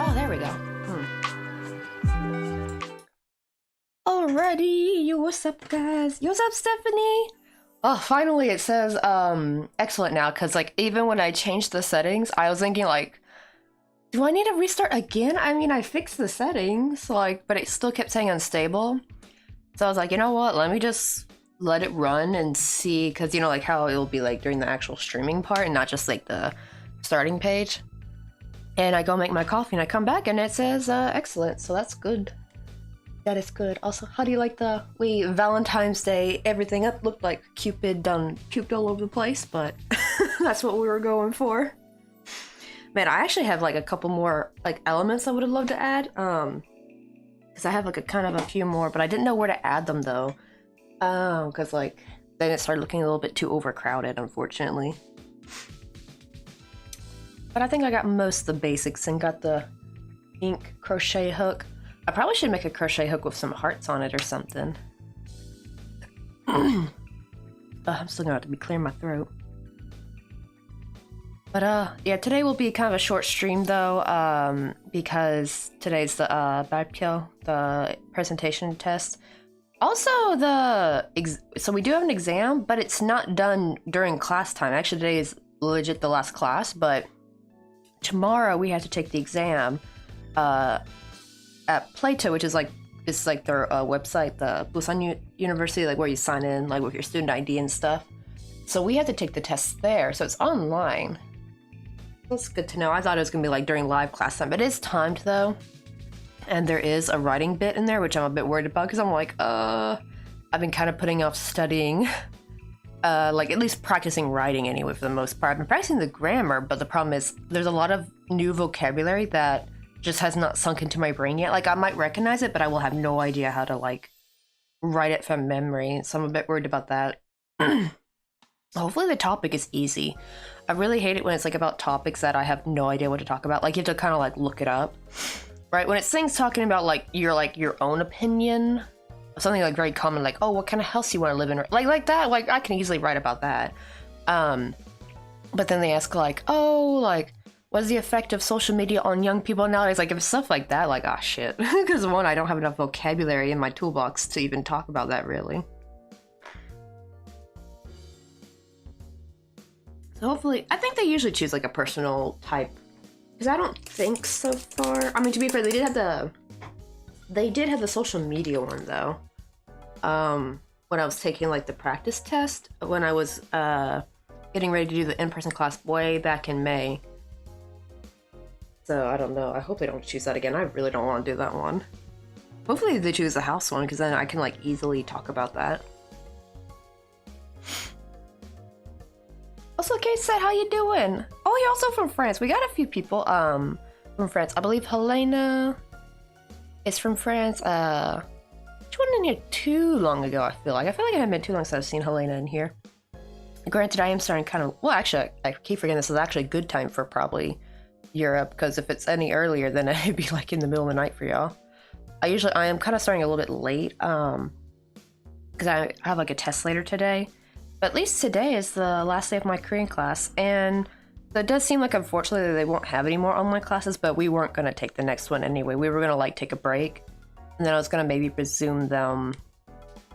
Oh, there we go. Alrighty, yo, what's up, guys? Yo, what's up, Stephanie? Oh, finally it says excellent now, because like even when I changed the settings, I was thinking like, do I need to restart again? I mean, I fixed the settings, like, but it still kept saying unstable. So I was like, you know what? Let me just let it run and see, because you know, like how it'll be like during the actual streaming part and not just like the starting page. And I go make my coffee and I come back and it says excellent, so that's good. That is good. Also, how do you like the Valentine's Day everything up? Looked like Cupid done puked all over the place, but that's what we were going for. Man, I actually have like a couple more like elements I would have loved to add. Because I have like a kind of a few more, but I didn't know where to add them though. Because like then it started looking a little bit too overcrowded, unfortunately. But I think I got most of the basics and got the ink crochet hook. I probably should make a crochet hook with some hearts on it or something. I'm still gonna have to be clearing my throat. But yeah, today will be kind of a short stream though, because today's the 발표, the presentation test. Also, so we do have an exam, but it's not done during class time. Actually, today is legit the last class, but tomorrow we have to take the exam at Plato, which is like it's like their website, the Busan University, like where you sign in, like with your student ID and stuff. So we have to take the test there, so it's online. That's good to know. I thought it was gonna be like during live class time, but it is timed though. And there is a writing bit in there, which I'm a bit worried about because I'm like, I've been kind of putting off studying, like at least practicing writing anyway for the most part. I've been practicing the grammar, but the problem is there's a lot of new vocabulary that just has not sunk into my brain yet. Like I might recognize it, but I will have no idea how to like write it from memory. So I'm a bit worried about that. Hopefully the topic is easy. I really hate it when it's like about topics that I have no idea what to talk about. Like you have to kind of like look it up, right? When it's things talking about like your own opinion, something like very common, like, oh, what kind of house you want to live in, like that. Like I can easily write about that. But then they ask like, oh, like what's the effect of social media on young people nowadays? Like if it's stuff like that, like, ah, shit. Because one, I don't have enough vocabulary in my toolbox to even talk about that really. So hopefully, I think they usually choose like a personal type, because I don't think so far. I mean, to be fair, they did have the social media one though. When I was taking like the practice test, when I was getting ready to do the in-person class way back in May. So I don't know. I hope they don't choose that again. I really don't want to do that one. Hopefully they choose the house one, because then I can like easily talk about that. Also, Kate said, how you doing? Oh, you're also from France. We got a few people from France. I believe Helena is from France. She wasn't in here too long ago, I feel like. I haven't been too long since I've seen Helena in here. Granted, I am starting kind of... Well, actually, I keep forgetting this is actually a good time for probably Europe, because if it's any earlier, then it'd be like in the middle of the night for y'all. I am kind of starting a little bit late, because I have like a test later today. But at least today is the last day of my Korean class, and it does seem like, unfortunately, they won't have any more online classes, but we weren't going to take the next one anyway. We were going to, like, take a break, and then I was going to maybe resume them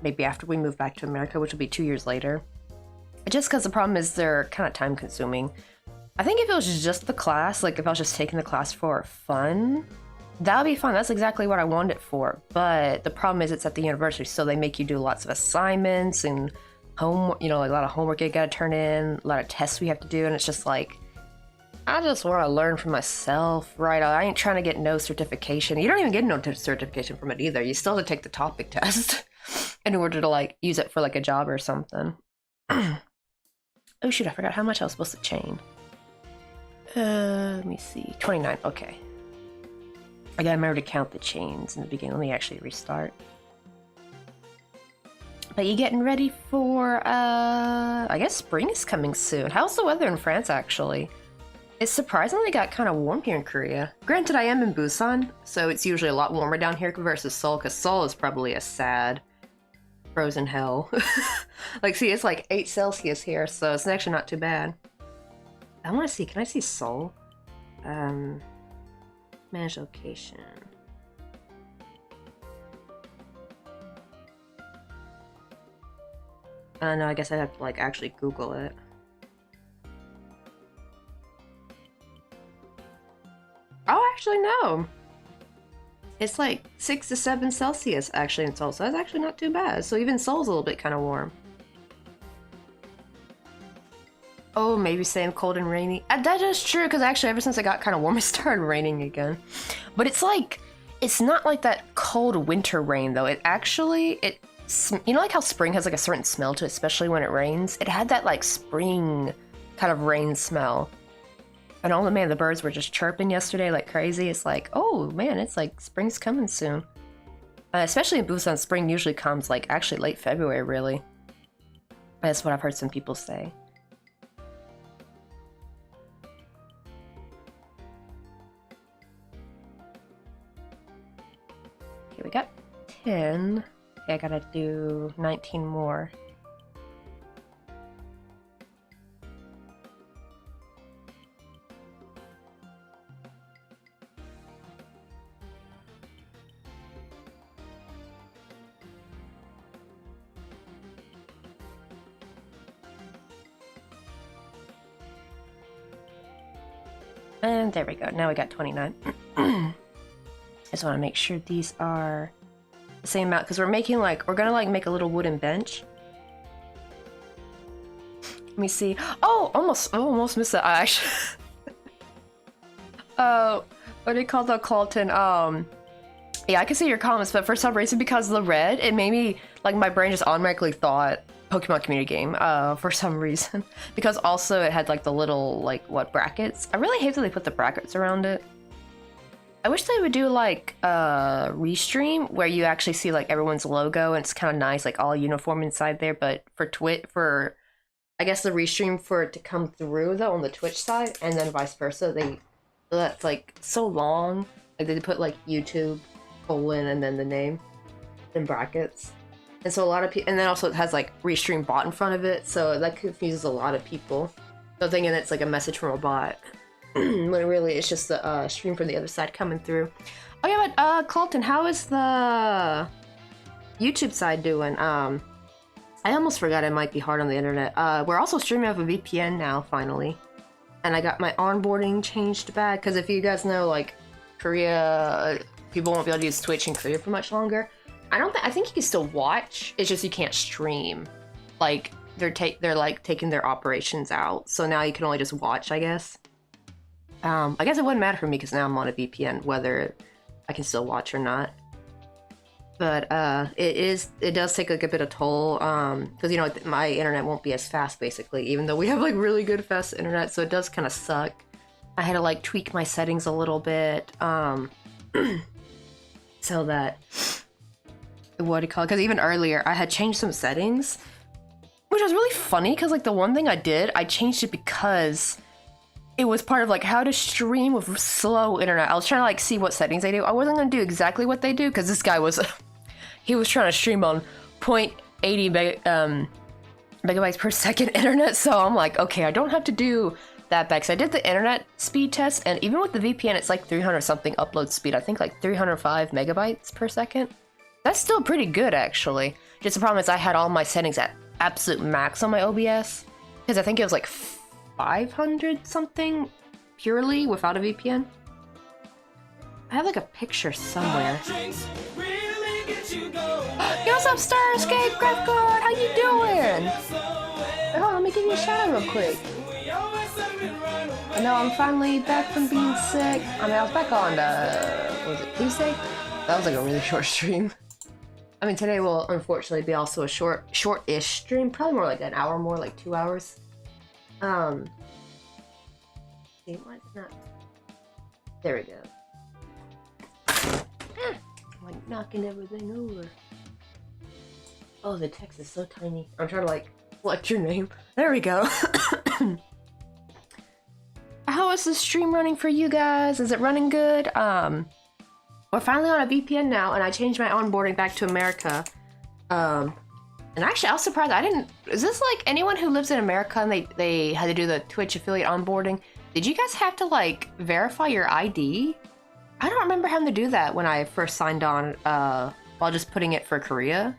maybe after we move back to America, which will be 2 years later. Just because the problem is they're kind of time-consuming. I think if it was just the class, like, if I was just taking the class for fun, that would be fun. That's exactly what I wanted it for. But the problem is it's at the university, so they make you do lots of assignments and homework, you know, like a lot of homework you gotta turn in, a lot of tests we have to do, and it's just like, I just want to learn for myself, right? I ain't trying to get no certification. You don't even get no certification from it either. You still have to take the topic test in order to like use it for like a job or something. Oh shoot, I forgot how much I was supposed to chain. Let me see, 29, okay. I gotta remember to count the chains in the beginning. Let me actually restart. But you getting ready for, I guess spring is coming soon. How's the weather in France, actually? It surprisingly got kind of warm here in Korea. Granted, I am in Busan, so it's usually a lot warmer down here versus Seoul, because Seoul is probably a sad, frozen hell. Like, see, it's like 8 Celsius here, so it's actually not too bad. I want to see, can I see Seoul? Manage location. No, I guess I'd have to, like, actually Google it. Oh, actually, no. It's like 6 to 7 Celsius, actually, in Seoul, so that's actually not too bad. So even Seoul's a little bit kind of warm. Oh, maybe saying cold and rainy. That is true, because actually, ever since it got kind of warm, it started raining again. But it's like, it's not like that cold winter rain, though. It actually, you know, like how spring has like a certain smell to it, especially when it rains? It had that like spring kind of rain smell. And all the man, the birds were just chirping yesterday like crazy. It's like, oh man, it's like spring's coming soon. Especially in Busan, spring usually comes like actually late February, really. That's what I've heard some people say. Okay, we got 10. Okay, I gotta do 19 more. And there we go. Now we got 29. I just want to make sure these are the same amount because we're making like, we're gonna like make a little wooden bench. Let me see. Oh, almost missed that. I actually, what do you call the Colton? Yeah, I can see your comments, but for some reason, because of the red, it made me like my brain just automatically thought Pokemon community game for some reason. Because also it had like the little like what brackets. I really hate that they put the brackets around it. I wish they would do like a restream where you actually see like everyone's logo and it's kind of nice, like all uniform inside there. But for I guess the restream for it to come through though on the Twitch side and then vice versa, that's like so long. Like they put like YouTube colon and then the name in brackets. And so a lot of people, and then also it has like restream bot in front of it, so that confuses a lot of people. So thinking it's like a message from a bot, when really it's just the stream from the other side coming through. Oh yeah, but Colton, how is the YouTube side doing? I almost forgot it might be hard on the internet. We're also streaming off a VPN now, finally. And I got my onboarding changed back, because if you guys know, like, Korea, people won't be able to use Twitch in Korea for much longer. I think you can still watch, it's just you can't stream. Like, they're like taking their operations out, so now you can only just watch, I guess. I guess it wouldn't matter for me because now I'm on a VPN, whether I can still watch or not. But it does take like a bit of toll, because you know my internet won't be as fast basically, even though we have like really good fast internet, so it does kind of suck. I had to like tweak my settings a little bit, so that what do you call it? Because even earlier I had changed some settings, which was really funny because like the one thing I did, I changed it because it was part of like how to stream with slow internet. I was trying to like see what settings they do. I wasn't gonna do exactly what they do because this guy was he was trying to stream on 0.80 megabytes per second internet, so I'm like, okay, I don't have to do that bad. Because I did the internet speed test, and even with the VPN, it's like 300 something upload speed. I think like 305 megabytes per second. That's still pretty good, actually. Just the problem is I had all my settings at absolute max on my OBS, because I think it was like 500 something purely without a VPN. I have like a picture somewhere. Yo, what's up, Starscape Graph Guard? How you doing? Hold on, let me give you a shout out real quick. I know I'm finally back from being sick. I mean, I was back on, what was it, Tuesday? That was like a really short stream. I mean, today will unfortunately be also a short-ish stream. Probably more like an hour more, like 2 hours. See, why is it not? There we go. I'm like knocking everything over. Oh, the text is so tiny. I'm trying to like select your name. There we go. How is the stream running for you guys? Is it running good? We're finally on a VPN now, and I changed my onboarding back to America. And actually, I was surprised. Is this like anyone who lives in America and they had to do the Twitch affiliate onboarding? Did you guys have to like verify your ID? I don't remember having to do that when I first signed on, while just putting it for Korea.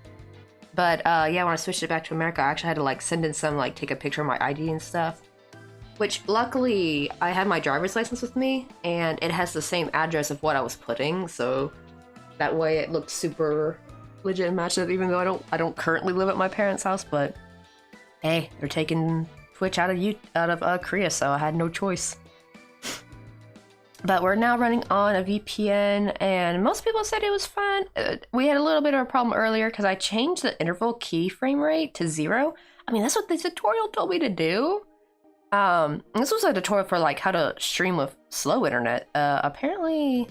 But yeah, when I switched it back to America, I actually had to like send in some, like take a picture of my ID and stuff. Which luckily I had my driver's license with me, and it has the same address of what I was putting, so that way it looked super legit and matched up, even though I don't currently live at my parents' house. But hey, they're taking Twitch out of Korea, so I had no choice. But we're now running on a VPN, and most people said it was fine. We had a little bit of a problem earlier because I changed the interval key frame rate to 0. I mean, that's what the tutorial told me to do. This was a tutorial for like how to stream with slow internet. Apparently,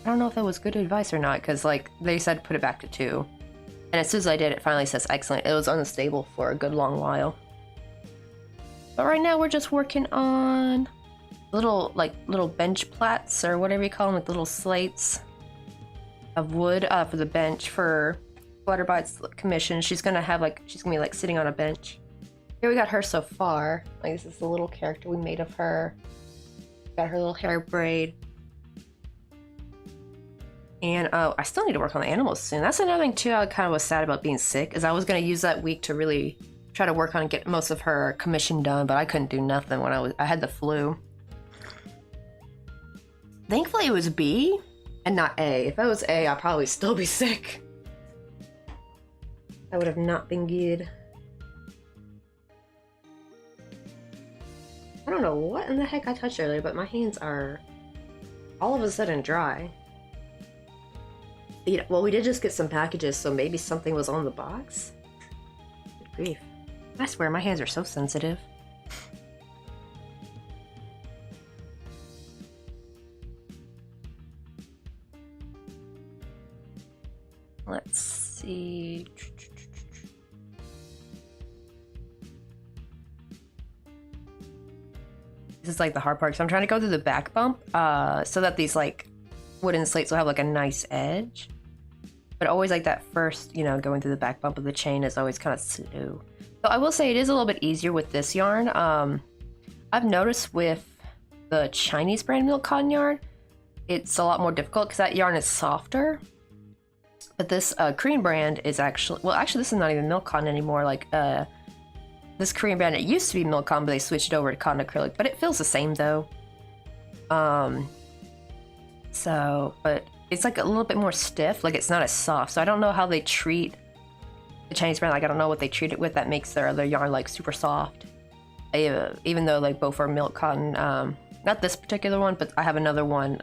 I don't know if that was good advice or not, because like they said put it back to 2. And as soon as I did, it finally says excellent. It was unstable for a good long while. But right now we're just working on little bench plats or whatever you call them, like little slates of wood for the bench for Fluterbites commission. She's gonna be like sitting on a bench. Here we got her so far. Like this is the little character we made of her. Got her little hair braid. And I still need to work on the animals soon. That's another thing too. I kind of was sad about being sick, is I was gonna use that week to really try to work on and get most of her commission done, but I couldn't do nothing when I had the flu. Thankfully it was B and not A. If it was A, I'd probably still be sick. That would have not been good. I don't know what in the heck I touched earlier, but my hands are all of a sudden dry. Yeah, well, we did just get some packages, so maybe something was on the box? Good grief. I swear, my hands are so sensitive. Let's see. This is like the hard part, so I'm trying to go through the back bump so that these like wooden slates will have like a nice edge. But always like that first, you know, going through the back bump of the chain is always kind of slow. So I will say it is a little bit easier with this yarn. I've noticed with the Chinese brand milk cotton yarn, it's a lot more difficult because that yarn is softer. But this Korean brand is actually, well, actually this is not even milk cotton anymore. Like this Korean brand, it used to be milk cotton, but they switched it over to cotton acrylic. But it feels the same though. But it's like a little bit more stiff. Like it's not as soft. So I don't know how they treat the Chinese brand. Like I don't know what they treat it with that makes their other yarn like super soft. Even though like both are milk cotton. Not this particular one, but I have another one,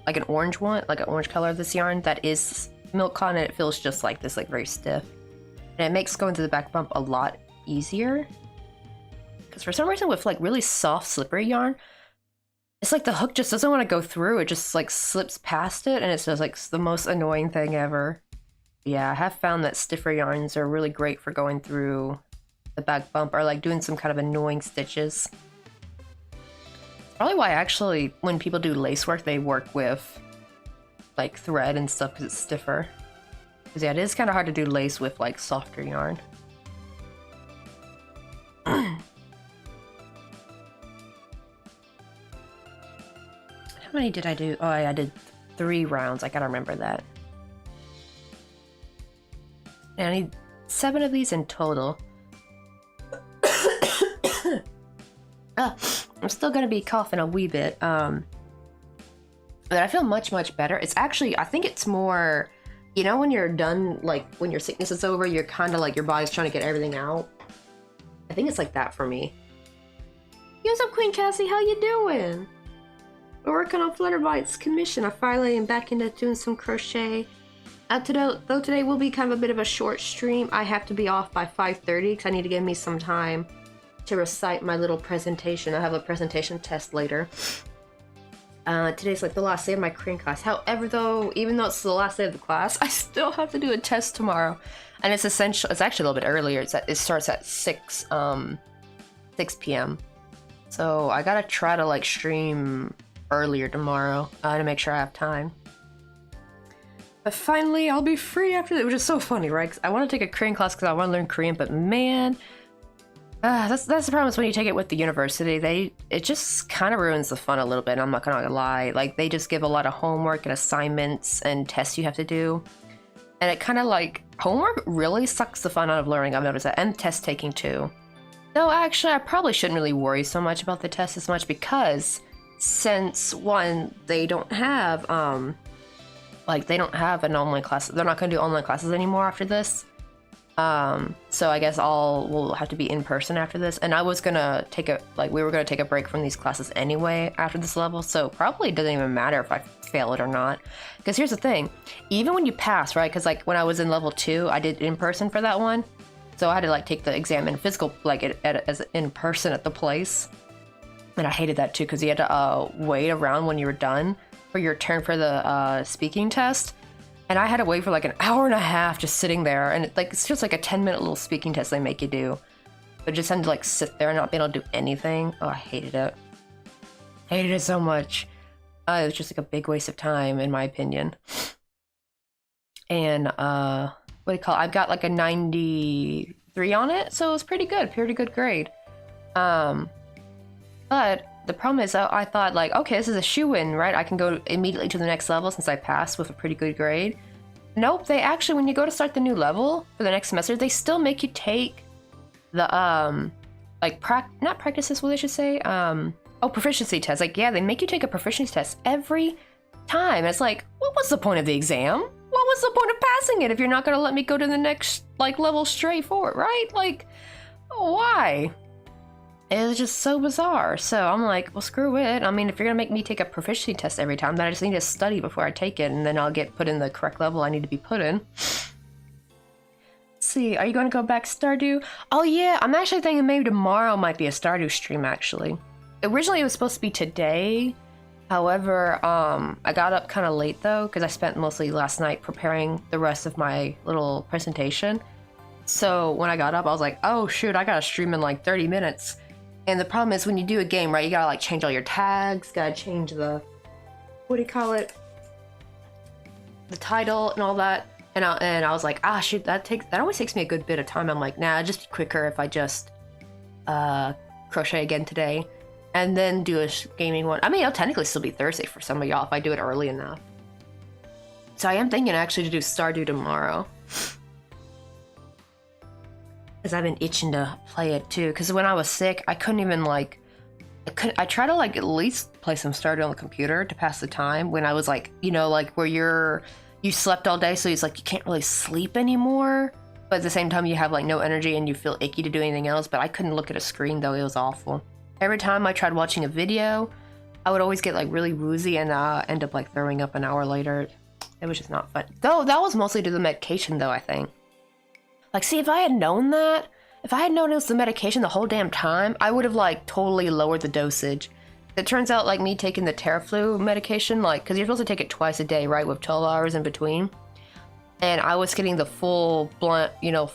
like an orange one, like an orange color of this yarn that is milk cotton, and it feels just like this, like very stiff. And it makes going through the back bump a lot easier. Because for some reason with like really soft slippery yarn, it's like the hook just doesn't want to go through. It just like slips past it, and it's just like the most annoying thing ever. Yeah, I have found that stiffer yarns are really great for going through the back bump or like doing some kind of annoying stitches. Probably why actually when people do lace work, they work with like thread and stuff because it's stiffer. Because yeah, it is kind of hard to do lace with like softer yarn. How many did I do? Oh, I did 3 rounds. I gotta remember that. And I need 7 of these in total. I'm still gonna be coughing a wee bit. But I feel much better. It's actually, I think it's more, you know, when you're done, like when your sickness is over, you're kind of like your body's trying to get everything out. I think it's like that for me. What's up, Queen Cassie? How you doing? We're working on Fluterbites commission. I finally am back into doing some crochet. Though today will be kind of a bit of a short stream, I have to be off by 5:30 because I need to give me some time to recite my little presentation. I have a presentation test later. Today's like the last day of my Korean class. However, though, even though it's the last day of the class, I still have to do a test tomorrow. And it's essential. It's actually a little bit earlier. It starts at 6 p.m. So I gotta try to like stream earlier tomorrow to make sure I have time. But finally, I'll be free after that, which is so funny, right? 'Cause I want to take a Korean class because I want to learn Korean, but man, that's the problem is when you take it with the university, it just kind of ruins the fun a little bit. I'm not gonna lie. Like they just give a lot of homework and assignments and tests you have to do, and it kind of like homework really sucks the fun out of learning. I've noticed that, and test taking too. Though actually, I probably shouldn't really worry so much about the test as much because since one, they don't have they don't have an online class. They're not gonna do online classes anymore after this. So I guess we'll have to be in person after this. And I was gonna we were gonna take a break from these classes anyway after this level, so probably it doesn't even matter if I fail it or not. Because here's the thing, even when you pass, right? Because like when I was in level 2, I did in person for that one. So I had to like take the exam in physical, like as in person at the place. And I hated that too, because you had to wait around when you were done for your turn for the speaking test. And I had to wait for like an hour and a half just sitting there. And it's just like a 10-minute little speaking test they make you do. But just had to like sit there and not be able to do anything. Oh, I hated it. Hated it so much. It was just like a big waste of time, in my opinion. And what do you call it? I've got like a 93 on it, so it was pretty good grade. But the problem is, I thought like, okay, this is a shoo-in, right? I can go immediately to the next level since I passed with a pretty good grade. Nope, they actually, when you go to start the new level for the next semester, they still make you take the like not practices, what they should say, proficiency test. Like, yeah, they make you take a proficiency test every time. It's like, what was the point of the exam? What was the point of passing it if you're not gonna let me go to the next like level straight forward, right? Like, why? It was just so bizarre. So I'm like, well, screw it. I mean, if you're gonna make me take a proficiency test every time, then I just need to study before I take it, and then I'll get put in the correct level I need to be put in. Let's see, are you gonna go back Stardew? Oh yeah, I'm actually thinking maybe tomorrow might be a Stardew stream, actually. Originally it was supposed to be today. However, I got up kind of late though, because I spent mostly last night preparing the rest of my little presentation. So when I got up, I was like, oh shoot, I gotta stream in like 30 minutes. And the problem is when you do a game, right, you gotta like change all your tags, gotta change the, what do you call it? The title and all that. And I was like, ah shoot, that always takes me a good bit of time. I'm like, nah, it'd just be quicker if I just crochet again today. And then do a gaming one. I mean, it'll technically still be Thursday for some of y'all if I do it early enough. So I am thinking actually to do Stardew tomorrow. Because I've been itching to play it too. Because when I was sick, I couldn't even like... I tried to like at least play some Stardew on the computer to pass the time. When I was like, you know, like where you slept all day, so it's like you can't really sleep anymore. But at the same time, you have like no energy and you feel icky to do anything else. But I couldn't look at a screen though, it was awful. Every time I tried watching a video, I would always get like really woozy and end up like throwing up an hour later. It was just not fun. Though that was mostly to the medication though, I think. Like, see, if I had known that, if I had known it was the medication the whole damn time, I would have like totally lowered the dosage. It turns out like me taking the Teraflu medication, like, cause you're supposed to take it twice a day, right? With 12 hours in between. And I was getting the full-blown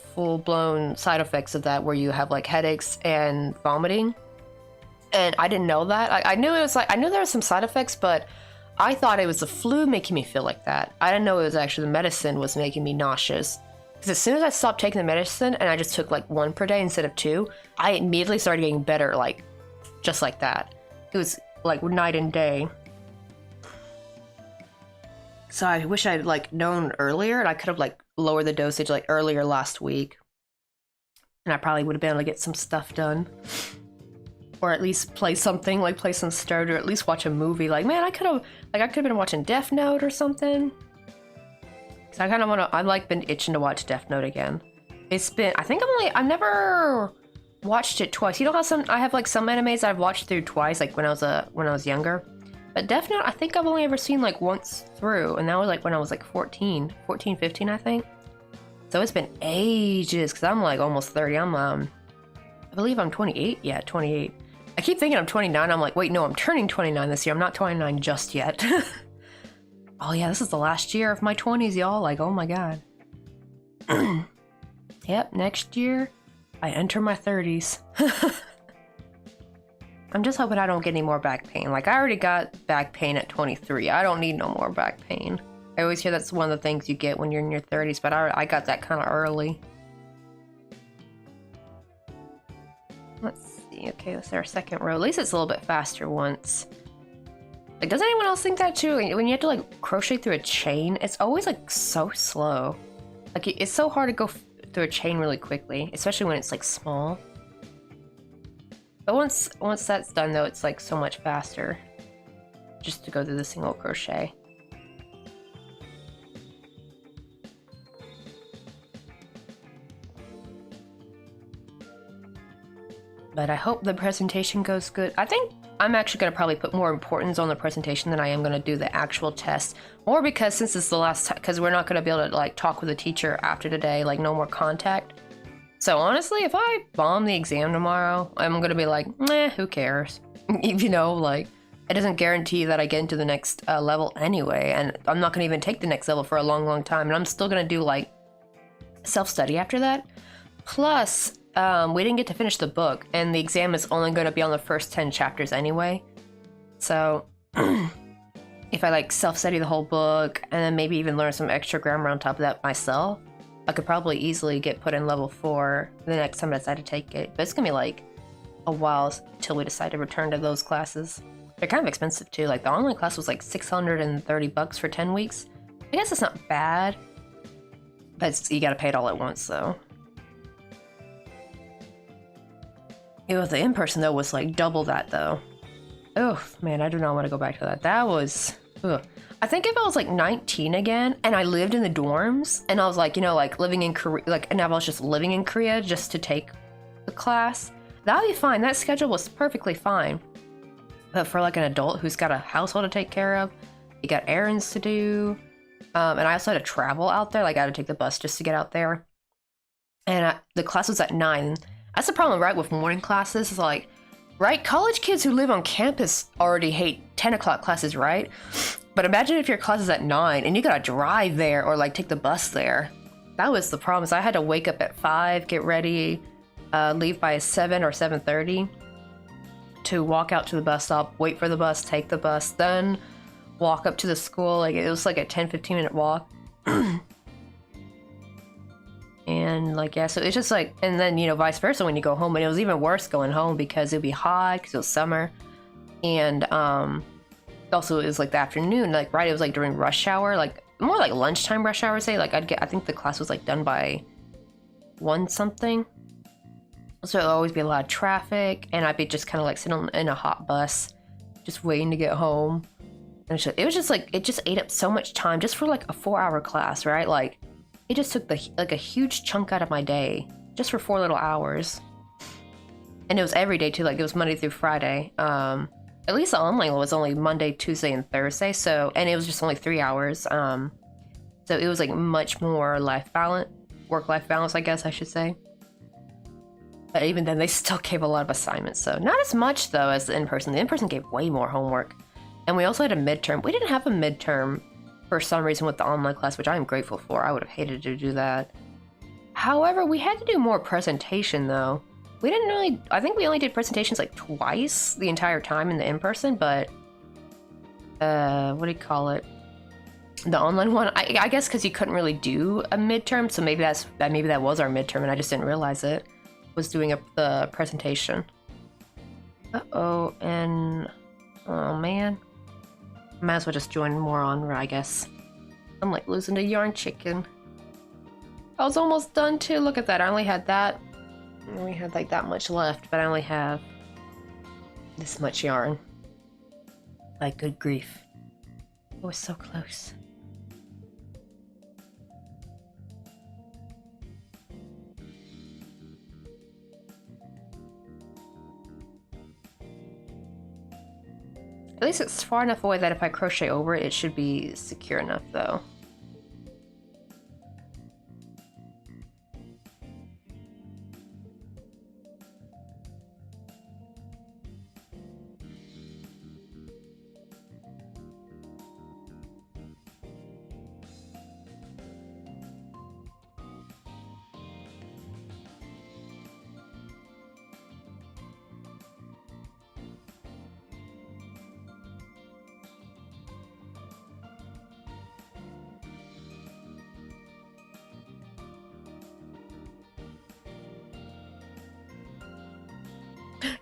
side effects of that where you have like headaches and vomiting. And I didn't know that. I knew it was like, I knew there were some side effects, but I thought it was the flu making me feel like that. I didn't know it was actually the medicine was making me nauseous. Because as soon as I stopped taking the medicine and I just took like 1 per day instead of 2, I immediately started getting better, like, just like that. It was like night and day. So I wish I'd like known earlier and I could have like lowered the dosage like earlier last week. And I probably would have been able to get some stuff done. Or at least play something, like play some Stardew, or at least watch a movie. Like, man, I could have been watching Death Note or something. Cause I kind of I've like been itching to watch Death Note again. It's been, I've never watched it twice. You know how I have like some animes I've watched through twice, like when I was younger. But Death Note, I think I've only ever seen like once through, and that was like when I was like 14, 15, I think. So it's been ages, cause I'm like almost 30. I believe I'm 28. Yeah, 28. I keep thinking I'm 29. I'm like, wait, no, I'm turning 29 this year. I'm not 29 just yet. Oh yeah, this is the last year of my 20s, y'all. Like, oh my god. Yep, next year, I enter my 30s. I'm just hoping I don't get any more back pain. Like, I already got back pain at 23. I don't need no more back pain. I always hear that's one of the things you get when you're in your 30s, but I got that kind of early. Let's see. Okay, that's our second row. At least it's a little bit faster once. Like, does anyone else think that too? When you have to like crochet through a chain, it's always like so slow. Like, it's so hard to go through a chain really quickly, especially when it's like small. But once that's done though, it's like so much faster just to go through the single crochet. But I hope the presentation goes good. I think I'm actually going to probably put more importance on the presentation than I am going to do the actual test. More because since it's the last time, because we're not going to be able to like talk with the teacher after today, like no more contact. So honestly, if I bomb the exam tomorrow, I'm gonna be like, meh, who cares? You know, like, it doesn't guarantee that I get into the next level anyway, and I'm not gonna even take the next level for a long, long time, and I'm still gonna do, like, self-study after that. Plus, we didn't get to finish the book, and the exam is only gonna be on the first 10 chapters anyway. So, if I, like, self-study the whole book, and then maybe even learn some extra grammar on top of that myself, I could probably easily get put in level 4 the next time I decide to take it. But it's gonna be like a while until we decide to return to those classes. They're kind of expensive too. Like the online class was like $630 for 10 weeks. I guess it's not bad, but you gotta pay it all at once though. The in-person though was like double that though. Oh man, I do not want to go back to that. That was, ugh. I think if I was like 19 again and I lived in the dorms and I was like, you know, like living in Korea, like, and I was just living in Korea just to take the class, that would be fine. That schedule was perfectly fine. But for like an adult who's got a household to take care of, you got errands to do, and I also had to travel out there. Like I had to take the bus just to get out there. And the class was at 9. That's the problem, right, with morning classes. Is like, right, college kids who live on campus already hate 10 o'clock classes, right? But imagine if your class is at 9 and you gotta drive there or like take the bus there. That was the problem. So I had to wake up at 5, get ready, leave by 7 or 7:30 to walk out to the bus stop, wait for the bus, take the bus, then walk up to the school. Like it was like a 10-15 minute walk. And like, yeah, so it's just like, and then, you know, vice versa when you go home. And it was even worse going home because it'd be hot because it was summer. And also it was like the afternoon, like, right, it was like during rush hour, like more like lunchtime rush hour, say. Like I think the class was like done by 1 something. So it'll always be a lot of traffic, and I'd be just kind of like sitting in a hot bus, just waiting to get home. And it was just like, it just ate up so much time just for like a 4-hour class, right? Like it just took like a huge chunk out of my day just for 4 little hours. And it was every day too, like it was Monday through Friday. At least the online was only Monday, Tuesday, and Thursday. So, and it was just only 3 hours. So it was like much more work-life balance, I guess I should say. But even then, they still gave a lot of assignments. So not as much though as the in-person. The in-person gave way more homework. And we also had a midterm. We didn't have a midterm for some reason with the online class, which I am grateful for. I would have hated to do that. However, we had to do more presentation though. We didn't really, I think we only did presentations like twice the entire time in the in-person, but what do you call it? The online one, I guess because you couldn't really do a midterm, so maybe that was our midterm and I just didn't realize it, was doing the presentation. Uh-oh, and oh man. Might as well just join more on, I guess. I'm like losing to yarn chicken. I was almost done too. Look at that. I only had that. I only had like that much left, but I only have this much yarn. Like, good grief. It was so close. At least it's far enough away that if I crochet over it, it should be secure enough though.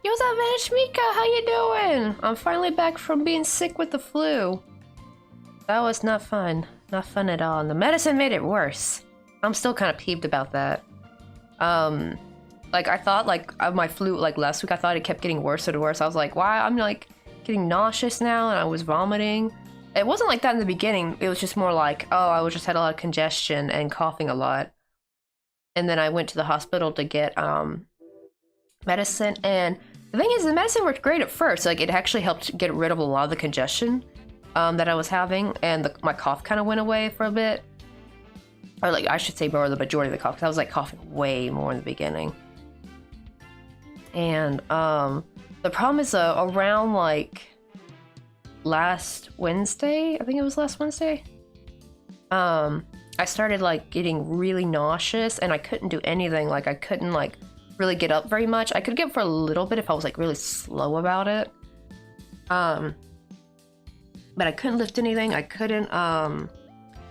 Yo, what's up, Vanishmika? How you doing? I'm finally back from being sick with the flu. That was not fun. Not fun at all. And the medicine made it worse. I'm still kind of peeved about that. Like I thought, like my flu, like last week, I thought it kept getting worse and worse. I was like, why? I'm like getting nauseous now, and I was vomiting. It wasn't like that in the beginning. It was just more like, oh, I just had a lot of congestion and coughing a lot. And then I went to the hospital to get medicine, and the thing is, the medicine worked great at first. Like, it actually helped get rid of a lot of the congestion that I was having, and my cough kind of went away for a bit. Or like, I should say more the majority of the cough, because I was like coughing way more in the beginning. And the problem is around like last Wednesday, I think it was last Wednesday, I started like getting really nauseous and I couldn't do anything. Like I couldn't like really get up very much. I could get up for a little bit if I was like really slow about it. But I couldn't lift anything. I couldn't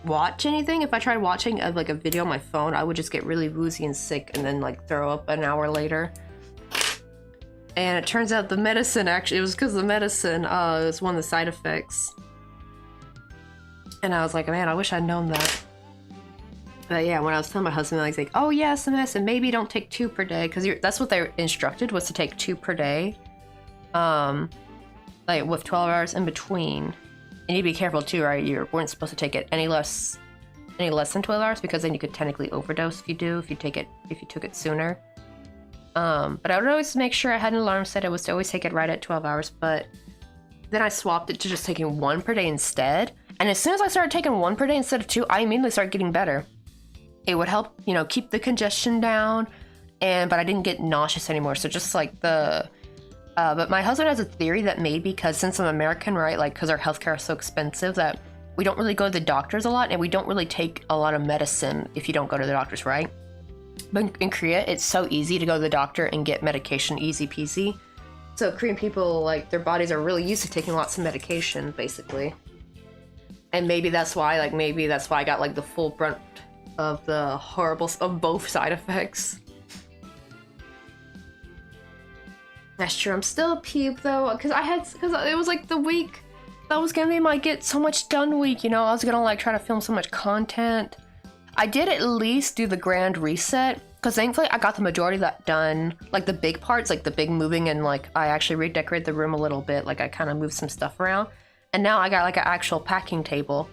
watch anything. If I tried watching like a video on my phone, I would just get really woozy and sick and then like throw up an hour later. And it turns out the medicine, actually, it was because the medicine was one of the side effects. And I was like, man, I wish I'd known that. But yeah, when I was telling my husband, I was like, oh yeah, some medicine, maybe don't take 2 per day. Because that's what they instructed, was to take 2 per day. Like with 12 hours in between. And you'd be careful too, right? You weren't supposed to take it any less than 12 hours, because then you could technically overdose if you took it sooner. But I would always make sure I had an alarm set. I was to always take it right at 12 hours, but then I swapped it to just taking 1 per day instead. And as soon as I started taking 1 per day instead of 2, I immediately started getting better. It would help, you know, keep the congestion down, but I didn't get nauseous anymore. So just like but my husband has a theory that maybe because since I'm American, right, like because our healthcare is so expensive that we don't really go to the doctors a lot, and we don't really take a lot of medicine if you don't go to the doctors, right? But in Korea, it's so easy to go to the doctor and get medication, easy peasy. So Korean people, like, their bodies are really used to taking lots of medication, basically. And maybe that's why I got like the full brunt of the horrible, of both side effects. That's true. I'm still a puke though, because it was like the week that was gonna be my get so much done week, you know. I was gonna like try to film so much content. I did at least do the grand reset, because thankfully I got the majority of that done. Like the big parts, like the big moving, and like I actually redecorated the room a little bit. Like I kind of moved some stuff around. And now I got like an actual packing table.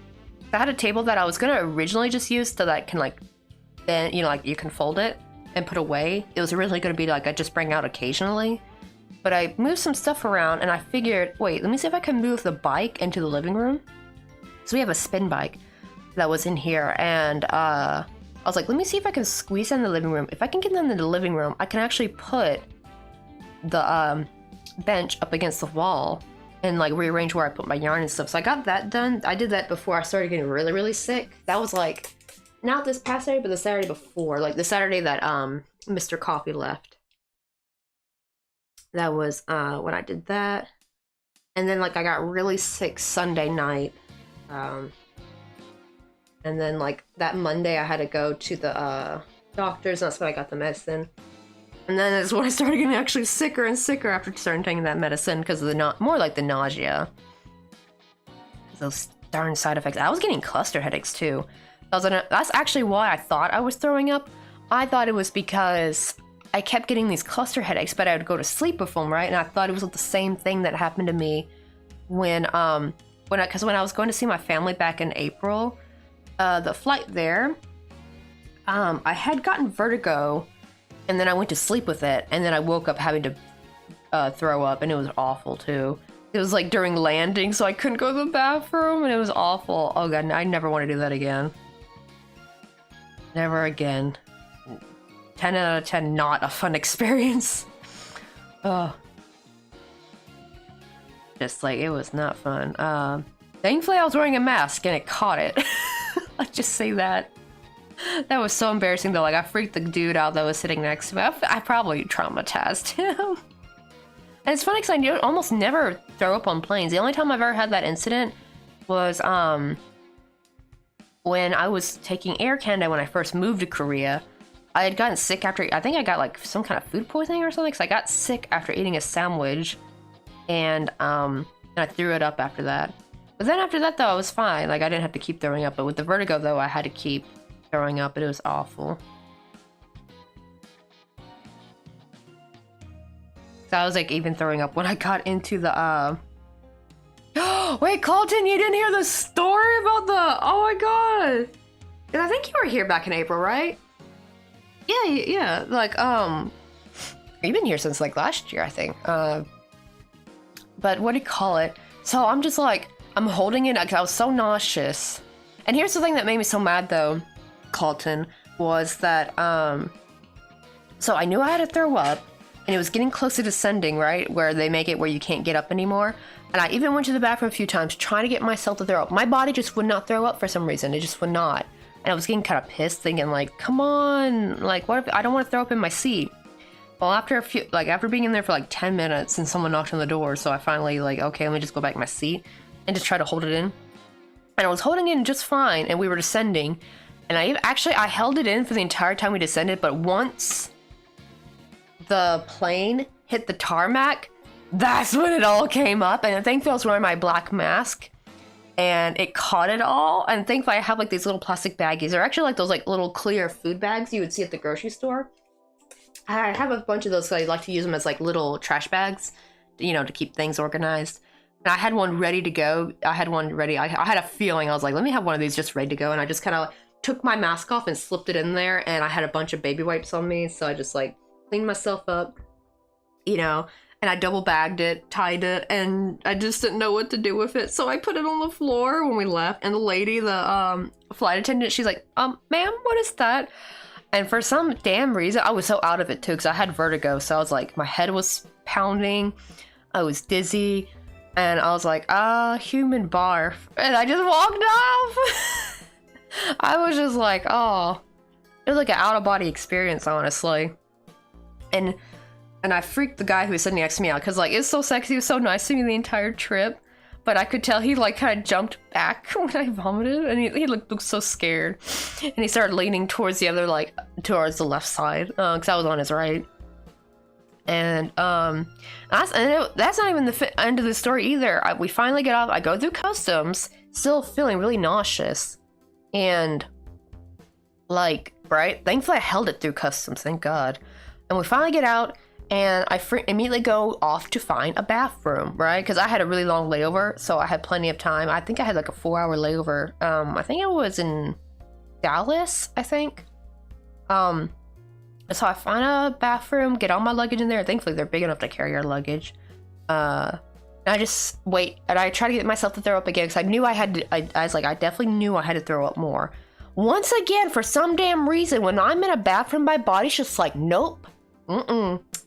I had a table that I was gonna originally just use so that I can like, then, you know, like you can fold it and put away. It was originally gonna be like I just bring out occasionally. But I moved some stuff around and I figured, wait, let me see if I can move the bike into the living room. So we have a spin bike that was in here, and I was like, let me see if I can squeeze in the living room. If I can get them in the living room, I can actually put the bench up against the wall and like rearrange where I put my yarn and stuff. So I got that done. I did that before I started getting really, really sick. That was like, not this past Saturday, but the Saturday before. Like the Saturday that Mr. Coffee left. That was when I did that. And then like I got really sick Sunday night. And then like that Monday I had to go to the doctors, and that's when I got the medicine. And then that's when I started getting actually sicker and sicker after starting taking that medicine, because of the more like the nausea. Those darn side effects. I was getting cluster headaches too. That's actually why I thought I was throwing up. I thought it was because I kept getting these cluster headaches, but I would go to sleep with them, right? And I thought it was the same thing that happened to me when I was going to see my family back in April. The flight there, I had gotten vertigo, and then I went to sleep with it, and then I woke up having to throw up, and it was awful too. It was like during landing, so I couldn't go to the bathroom, and it was awful. Oh god, I never want to do that again. Never again. 10 out of 10, not a fun experience. Oh. Just like, it was not fun. Thankfully I was wearing a mask and it caught it. I'll just say that. That was so embarrassing though. Like, I freaked the dude out that was sitting next to me. I probably traumatized him. And it's funny because I almost never throw up on planes. The only time I've ever had that incident was when I was taking Air Canada when I first moved to Korea. I had gotten sick after, I think I got like some kind of food poisoning or something, because I got sick after eating a sandwich, and I threw it up after that. But then after that though, I was fine. Like I didn't have to keep throwing up, but with the vertigo though, I had to keep throwing up, and it was awful. So I was like even throwing up when I got into the wait, Colton, you didn't hear the story about the, oh my god. I think you were here back in April, right? Yeah, like, you've been here since, like, last year, I think, but what do you call it? So I'm just, like, I'm holding it, because I was so nauseous, and here's the thing that made me so mad, though. Colton was that, so I knew I had to throw up, and it was getting close to descending, right? Where they make it where you can't get up anymore. And I even went to the bathroom a few times trying to get myself to throw up. My body just would not throw up for some reason. It just would not. And I was getting kind of pissed, thinking like, come on, like, what if I don't want to throw up in my seat? Well, after after being in there for like 10 minutes and someone knocked on the door, so I finally like, okay, let me just go back to my seat and just try to hold it in. And I was holding it in just fine, and we were descending. And I held it in for the entire time we descended, but once the plane hit the tarmac, that's when it all came up. And I think I was wearing my black mask, and it caught it all. And thankfully I have like these little plastic baggies. They're actually like those like little clear food bags you would see at the grocery store. I have a bunch of those, so I like to use them as like little trash bags, you know, to keep things organized. And I had one ready to go. I had a feeling, I was like, let me have one of these just ready to go. And I just kind of took my mask off and slipped it in there, and I had a bunch of baby wipes on me, so I just like cleaned myself up, you know, and I double bagged it, tied it, and I just didn't know what to do with it. So I put it on the floor when we left, and the lady, the flight attendant, she's like, ma'am, what is that? And for some damn reason, I was so out of it too, because I had vertigo. So I was like, my head was pounding, I was dizzy, and I was like, human barf. And I just walked off. I was just like, oh, it was like an out of body experience, honestly. And I freaked the guy who was sitting next to me out, because like, it's so sexy, he was so nice to me the entire trip, but I could tell he like kind of jumped back when I vomited, and he looked so scared, and he started leaning towards the other, like towards the left side, because I was on his right. And that's not even the end of the story either. We finally get off, I go through customs, still feeling really nauseous, and like, right, thankfully I held it through customs, thank God. And we finally get out, and I immediately go off to find a bathroom, right? Because I had a really long layover, so I had plenty of time. I think I had like a 4-hour layover. I think it was in Dallas, I think. So I find a bathroom, get all my luggage in there. Thankfully, they're big enough to carry our luggage. And I just wait, and I try to get myself to throw up again, because I knew I had to, I was like, I definitely knew I had to throw up more. Once again, for some damn reason, when I'm in a bathroom, my body's just like, nope.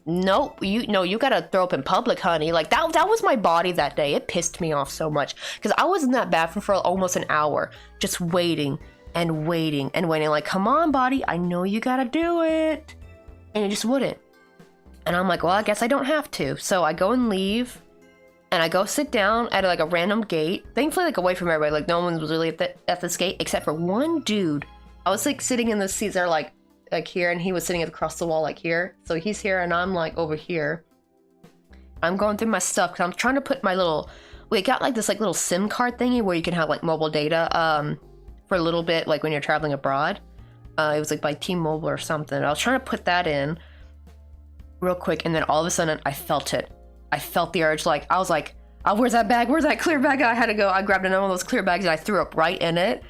Nope, you gotta throw up in public, honey. Like that was my body that day. It pissed me off so much, because I was in that bathroom for almost an hour, just waiting and waiting and waiting, like, come on, body, I know you gotta do it. And it just wouldn't. And I'm like, well, I guess I don't have to. So I go and leave, and I go sit down at like a random gate, thankfully like away from everybody, like no one was really at this gate except for one dude. I was like sitting in the seats there like here, and he was sitting across the wall like here. So he's here, and I'm like over here. I'm going through my stuff, because I'm trying to put my little, we got like this like little SIM card thingy where you can have like mobile data for a little bit, like when you're traveling abroad. It was like by T-Mobile or something. I was trying to put that in real quick, and then all of a sudden I felt it. I felt the urge, like I was like, oh, where's that bag? Where's that clear bag? I had to go. I grabbed another one of those clear bags, and I threw up right in it.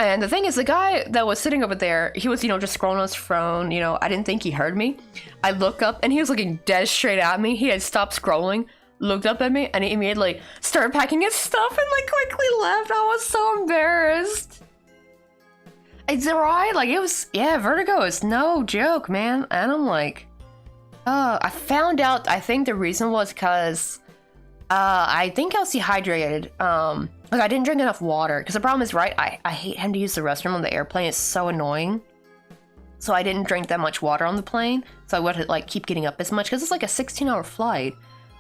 And the thing is, the guy that was sitting over there, he was, just scrolling on his phone. I didn't think he heard me. I look up, and he was looking dead straight at me. He had stopped scrolling, looked up at me, and he immediately started packing his stuff and like quickly left. I was so embarrassed. It's right, like it was, yeah, vertigo is no joke, man. And I'm like, I found out, I think the reason was because I think I was dehydrated. Like I didn't drink enough water, because the problem is, right, I hate having to use the restroom on the airplane. It's so annoying. So I didn't drink that much water on the plane, so I wouldn't like keep getting up as much, because it's like a 16-hour flight.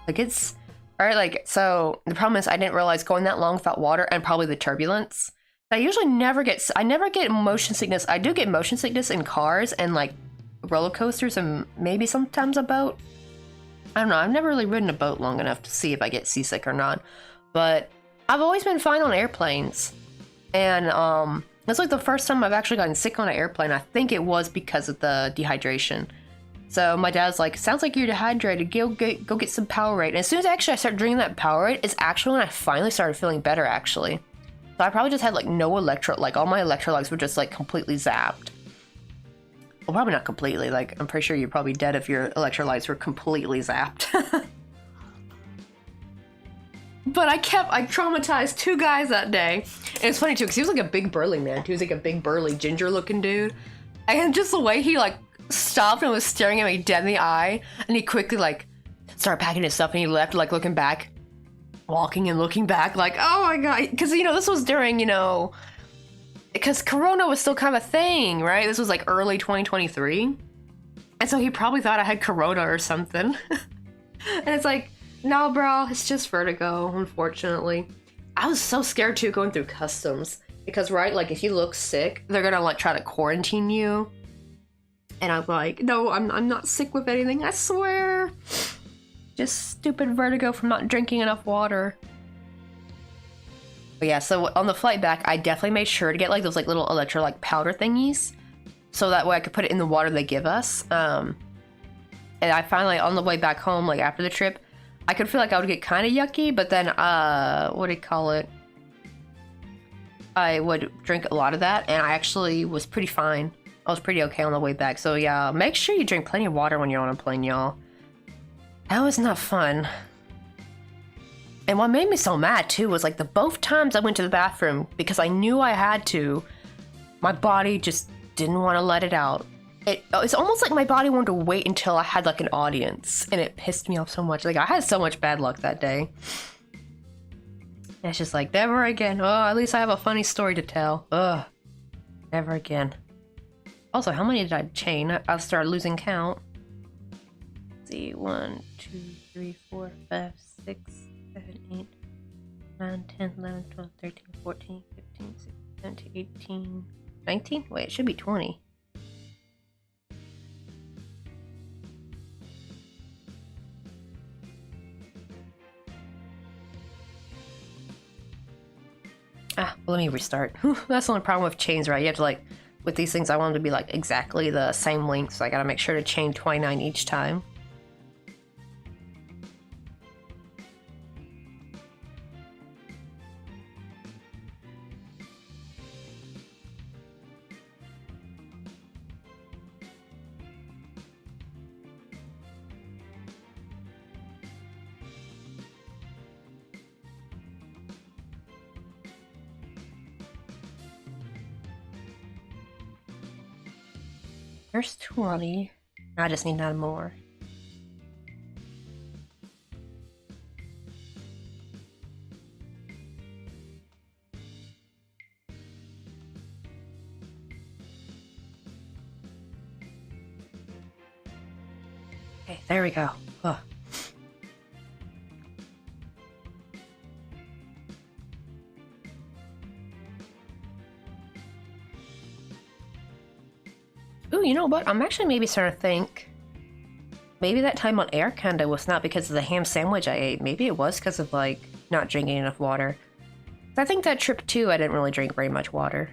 Like it's, alright, like, so the problem is I didn't realize going that long without water, and probably the turbulence. I usually never get motion sickness. I do get motion sickness in cars and like roller coasters, and maybe sometimes a boat. I don't know, I've never really ridden a boat long enough to see if I get seasick or not, but I've always been fine on airplanes. And that's like the first time I've actually gotten sick on an airplane. I think it was because of the dehydration. So my dad's like, sounds like you're dehydrated, go get some Powerade. And as soon as I started drinking that Powerade, it's actually when I finally started feeling better, actually. So I probably just had like no like all my electrolytes were just like completely zapped. Well, probably not completely, like I'm pretty sure you're probably dead if your electrolytes were completely zapped. But I traumatized 2 guys that day. And it's funny too, because he was like a big burly man. He was like a big burly ginger looking dude. And just the way he like stopped and was staring at me dead in the eye. And he quickly like started packing his stuff and he left like looking back. Walking and looking back like, oh my god. Because, you know, this was during, you know, because Corona was still kind of a thing, right? This was like early 2023. And so he probably thought I had Corona or something. And it's like, no, bro, it's just vertigo, unfortunately. I was so scared too going through customs because, right, like if you look sick, they're gonna like try to quarantine you. And I'm like, no, I'm not sick with anything, I swear. Just stupid vertigo from not drinking enough water. But yeah, so on the flight back, I definitely made sure to get like those like little electrolyte powder thingies. So that way I could put it in the water they give us. And I finally, on the way back home, like after the trip, I could feel like I would get kind of yucky, but then, what do you call it? I would drink a lot of that, and I actually was pretty fine. I was pretty okay on the way back. So yeah, make sure you drink plenty of water when you're on a plane, y'all. That was not fun. And what made me so mad too was like the both times I went to the bathroom, because I knew I had to, my body just didn't want to let it out. It's almost like my body wanted to wait until I had like an audience, and it pissed me off so much. Like I had so much bad luck that day. And it's just like, never again. Oh, at least I have a funny story to tell. Ugh, never again. Also, how many did I chain? I started losing count. Let's see, 1, 2, 3, 4, 5, 6, 7, 8, 9, 10, 11, 12, 13, 14, 15, 16, 17, 18, 19? Wait, it should be 20. Well, let me restart. That's the only problem with chains, right? You have to like, with these things, I want them to be like exactly the same length, so I gotta make sure to chain 29 each time. There's 20. I just need 9 more. Okay, there we go. Oh. Ooh, you know what? I'm actually maybe starting to think maybe that time on air kinda was not because of the ham sandwich I ate. Maybe it was because of like not drinking enough water. I think that trip too, I didn't really drink very much water.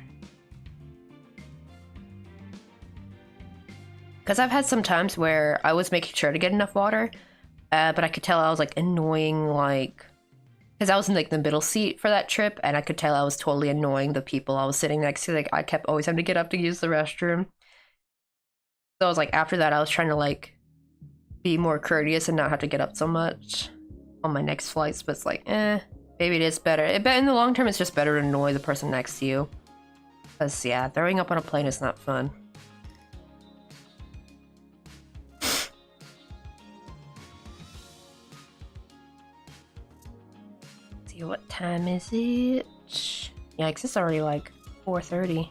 Because I've had some times where I was making sure to get enough water, but I could tell I was like annoying, like, because I was in like the middle seat for that trip, and I could tell I was totally annoying the people I was sitting next to. Like I kept always having to get up to use the restroom. So I was like, after that, I was trying to like be more courteous and not have to get up so much on my next flights. But it's like, maybe it is better. But in the long term, it's just better to annoy the person next to you. Because yeah, throwing up on a plane is not fun. Let's see, what time is it? Yikes, it's already like 4:30.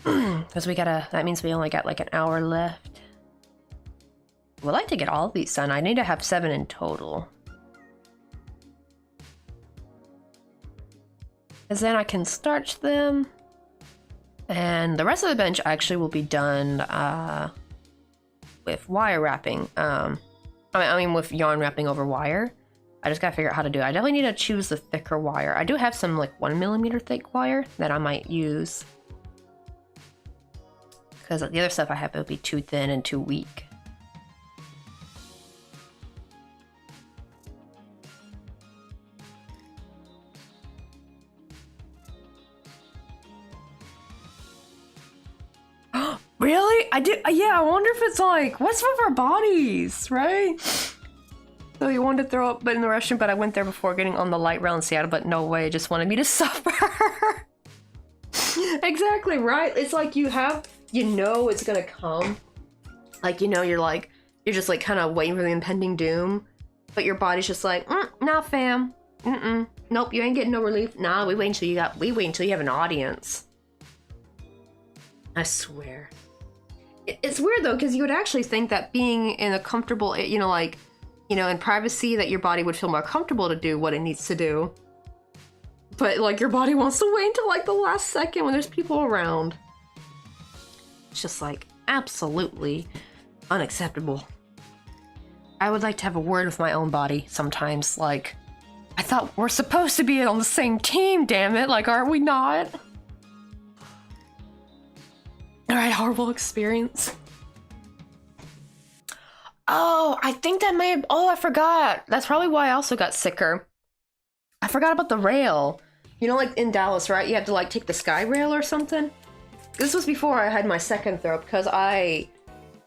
Because that means we only got like an hour left. We'd like to get all of these done. I need to have 7 in total. Because then I can starch them. And the rest of the bench actually will be done with wire wrapping. I mean with yarn wrapping over wire. I just gotta figure out how to do it. I definitely need to choose the thicker wire. I do have some like 1mm thick wire that I might use. Because the other stuff I have will be too thin and too weak. Really? I do. Yeah, I wonder if it's like, what's with our bodies, right? So he wanted to throw up but in the restroom, but I went there before getting on the light rail in Seattle, but no way, just wanted me to suffer. Exactly, right? It's like you know it's gonna come. Like, you know, you're just like kind of waiting for the impending doom, but your body's just like, nah, fam. Nope, you ain't getting no relief. Nah, we wait until you have an audience. I swear. It's weird though, because you would actually think that being in a comfortable, you know, like, you know, in privacy, that your body would feel more comfortable to do what it needs to do. But like your body wants to wait until like the last second when there's people around. It's just like absolutely unacceptable. I would like to have a word with my own body sometimes. Like, I thought we're supposed to be on the same team, damn it. Like, aren't we not? Alright, horrible experience. Oh, I think that may have... Oh, I forgot. That's probably why I also got sicker. I forgot about the rail. You know, like in Dallas, right? You have to like take the sky rail or something. This was before I had my second throw because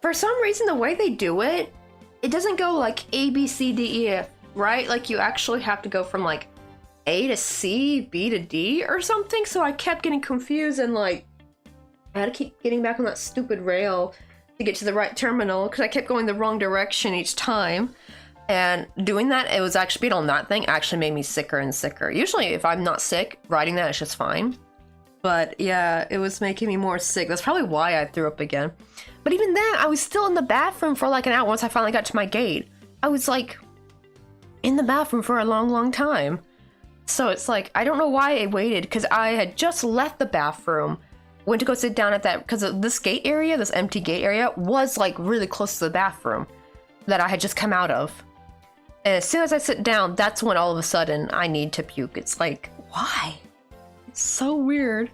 for some reason, the way they do it, it doesn't go like A, B, C, D, E, F, right? Like you actually have to go from like A to C, B to D or something. So I kept getting confused and like I had to keep getting back on that stupid rail to get to the right terminal because I kept going the wrong direction each time. And doing that, it was actually being on that thing actually made me sicker and sicker. Usually if I'm not sick, riding that is just fine. But yeah, it was making me more sick. That's probably why I threw up again. But even then, I was still in the bathroom for like an hour once I finally got to my gate. I was like in the bathroom for a long, long time. So it's like, I don't know why I waited because I had just left the bathroom, went to go sit down at that, because this gate area, this empty gate area was like really close to the bathroom that I had just come out of. And as soon as I sit down, that's when all of a sudden I need to puke. It's like, why? It's so weird.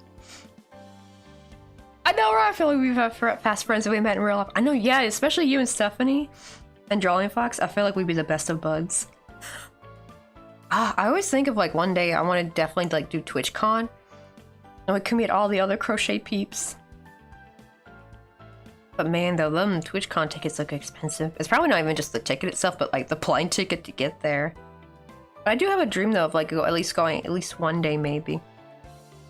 I know, right? I feel like we've had fast friends that we met in real life. I know, yeah, especially you and Stephanie and Drawing Fox. I feel like we'd be the best of buds. I always think of like one day I want to definitely like do TwitchCon. And we can meet all the other crochet peeps. But man, though, them TwitchCon tickets look expensive. It's probably not even just the ticket itself, but like the plane ticket to get there. But I do have a dream though of like at least going at least one day maybe.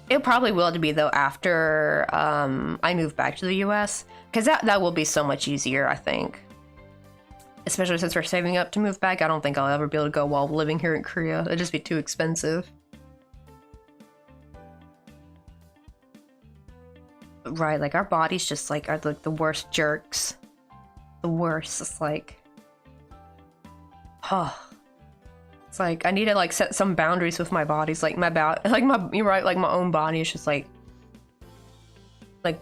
It probably will be though after I move back to the US, because that will be so much easier, I think. Especially since we're saving up to move back. I don't think I'll ever be able to go while living here in Korea. It'd just be too expensive. Right, like our bodies just like are like the worst jerks. The worst. It's like, oh, it's like I need to like set some boundaries with my bodies. Like you're right, like my own body is just like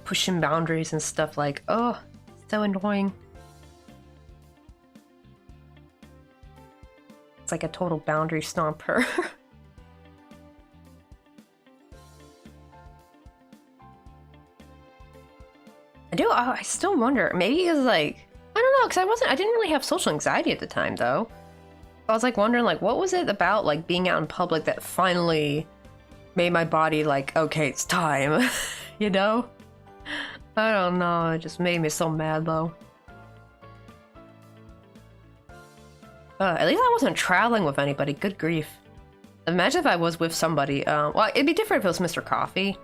pushing boundaries and stuff. Like, oh, so annoying. It's like a total boundary stomper. I still wonder, maybe it's like, I don't know, because I didn't really have social anxiety at the time though. I was like wondering like, what was it about like being out in public that finally made my body like, okay, it's time, you know? I don't know, it just made me so mad though. At least I wasn't traveling with anybody, good grief. Imagine if I was with somebody, well, it'd be different if it was Mr. Coffee.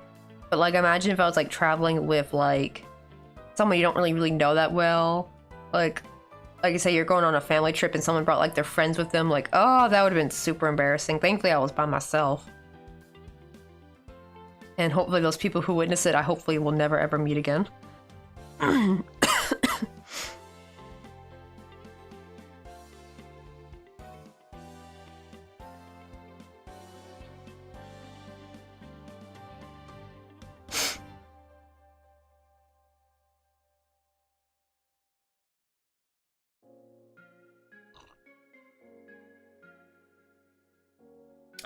But like, imagine if I was like traveling with like someone you don't really know that well. Like you say, you're going on a family trip and someone brought like their friends with them. Like, oh, that would have been super embarrassing. Thankfully, I was by myself. And hopefully those people who witness it, I hopefully will never ever meet again.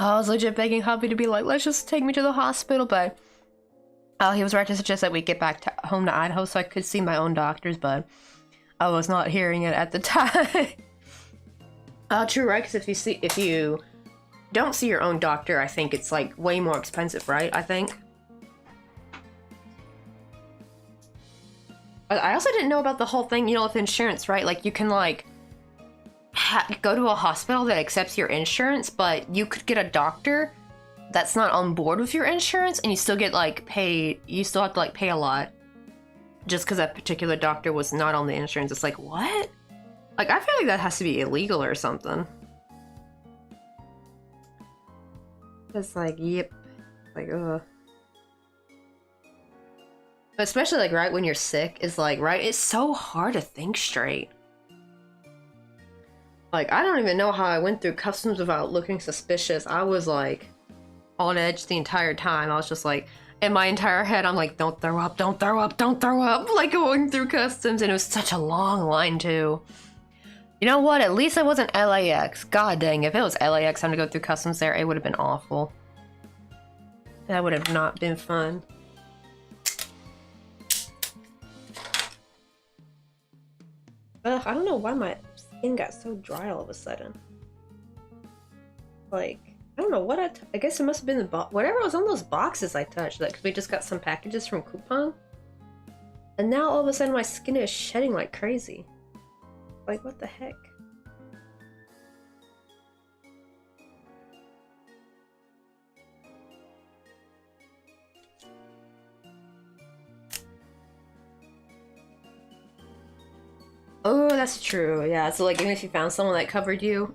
I was legit begging hubby to be like, let's just take me to the hospital, but he was right to suggest that we get back home to Idaho so I could see my own doctors, but I was not hearing it at the time. True, right? Because if you don't see your own doctor, I think it's like way more expensive, right? I think. I also didn't know about the whole thing, you know, with insurance, right? Like you can like, go to a hospital that accepts your insurance, but you could get a doctor that's not on board with your insurance, and you still get like paid. You still have to like pay a lot just because that particular doctor was not on the insurance. It's like, what? Like, I feel like that has to be illegal or something. It's like, yep. Like, ugh. But especially like right when you're sick is like, right? It's so hard to think straight. Like, I don't even know how I went through customs without looking suspicious. I was like on edge the entire time. I was just like, in my entire head, I'm like, don't throw up, don't throw up, don't throw up. Like going through customs, and it was such a long line too. You know what? At least it wasn't LAX. God dang, if it was LAX having to go through customs there, it would have been awful. That would have not been fun. Ugh, I don't know why my skin got so dry all of a sudden. Like, I don't know what I guess it must have been the whatever was on those boxes I touched. Like, 'cause we just got some packages from Coupon. And now all of a sudden my skin is shedding like crazy. Like, what the heck? Oh, that's true. Yeah, so like even if you found someone that covered you,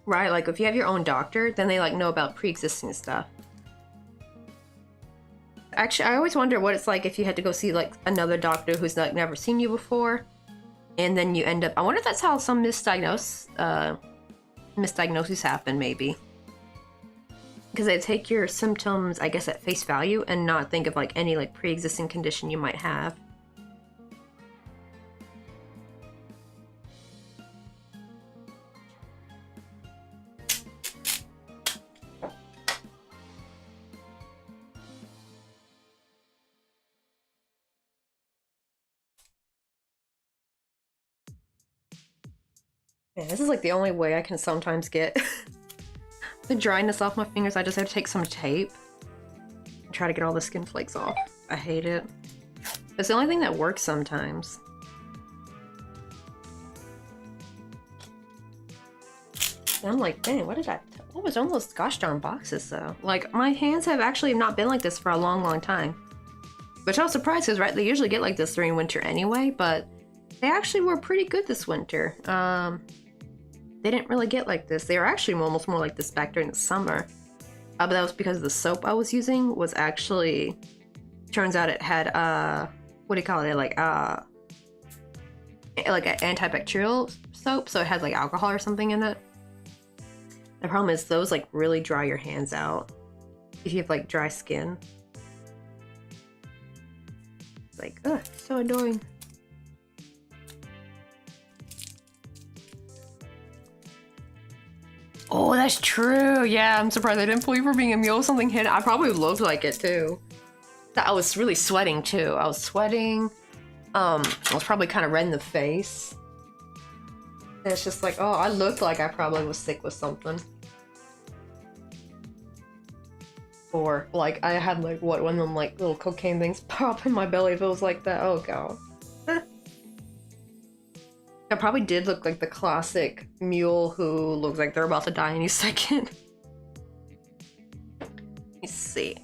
right? Like if you have your own doctor, then they like know about pre-existing stuff. Actually, I always wonder what it's like if you had to go see like another doctor who's like never seen you before, and then you end up. I wonder if that's how some misdiagnoses happen, maybe. Because they take your symptoms, I guess, at face value and not think of like any like pre-existing condition you might have. Yeah, this is like the only way I can sometimes get the dryness off my fingers. I just have to take some tape and try to get all the skin flakes off. I hate it. It's the only thing that works sometimes. And I'm like, dang, what was on those gosh darn boxes though? Like, my hands have actually not been like this for a long, long time. Which I was surprised because, right, they usually get like this during winter anyway, but they actually were pretty good this winter. They didn't really get like this. They were actually almost more like this back during the summer. But that was because the soap I was using was actually, turns out it had, what do you call it? Like an antibacterial soap, so it has like alcohol or something in it. The problem is those like really dry your hands out if you have like dry skin. It's like, ugh, so annoying. Oh, that's true. Yeah, I'm surprised I didn't pull you for being a mule. Something hit. I probably looked like it too. I was really sweating too. I was sweating. I was probably kind of red in the face. And it's just like, oh, I looked like I probably was sick with something. Or like I had like one of them like little cocaine things pop in my belly if it was like that. Oh god. I probably did look like the classic mule who looks like they're about to die any second. Let me see.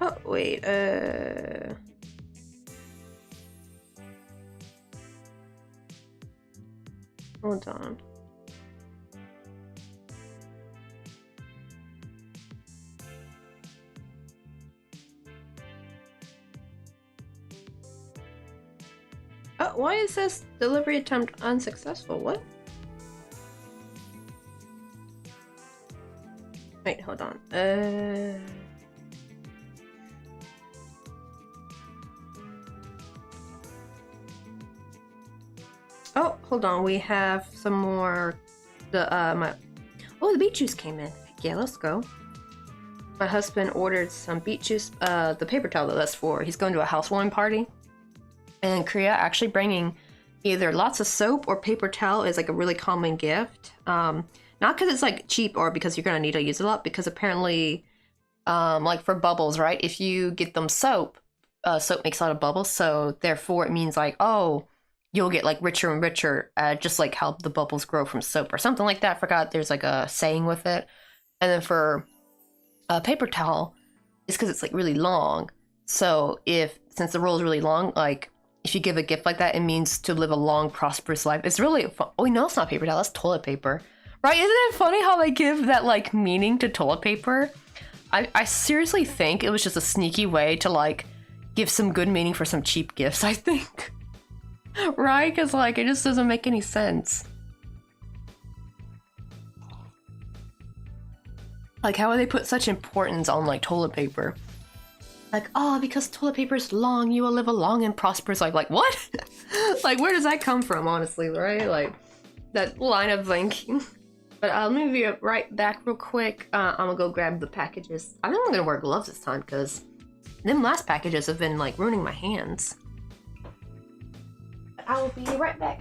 Oh, wait, hold on. Oh, why is this delivery attempt unsuccessful? What? Wait, hold on. Oh, hold on. We have some more. Oh, the beet juice came in. Heck yeah, let's go. My husband ordered some beet juice. The paper towel that's for. He's going to a housewarming party. And in Korea, actually bringing either lots of soap or paper towel is like a really common gift. Not because it's like cheap or because you're gonna need to use it a lot, because apparently like for bubbles, right? If you get them soap, soap makes a lot of bubbles, so therefore it means like, oh, you'll get like richer and richer, just like how the bubbles grow from soap or something like that. I forgot there's like a saying with it. And then for a paper towel, it's because it's like really long. So since the roll is really long, like if you give a gift like that, it means to live a long, prosperous life. It's really fun. Oh, no, it's not paper towel. That's toilet paper, right? Isn't it funny how they give that like meaning to toilet paper? I seriously think it was just a sneaky way to like give some good meaning for some cheap gifts. I think, right? Because like it just doesn't make any sense. Like, how would they put such importance on like toilet paper? Like, oh, because toilet paper is long, you will live a long and prosperous life. Like, what? Like, where does that come from, honestly, right? Like, that line of thinking. But let me be right back real quick. I'm gonna go grab the packages. I think I'm gonna wear gloves this time, because them last packages have been, like, ruining my hands. I will be right back.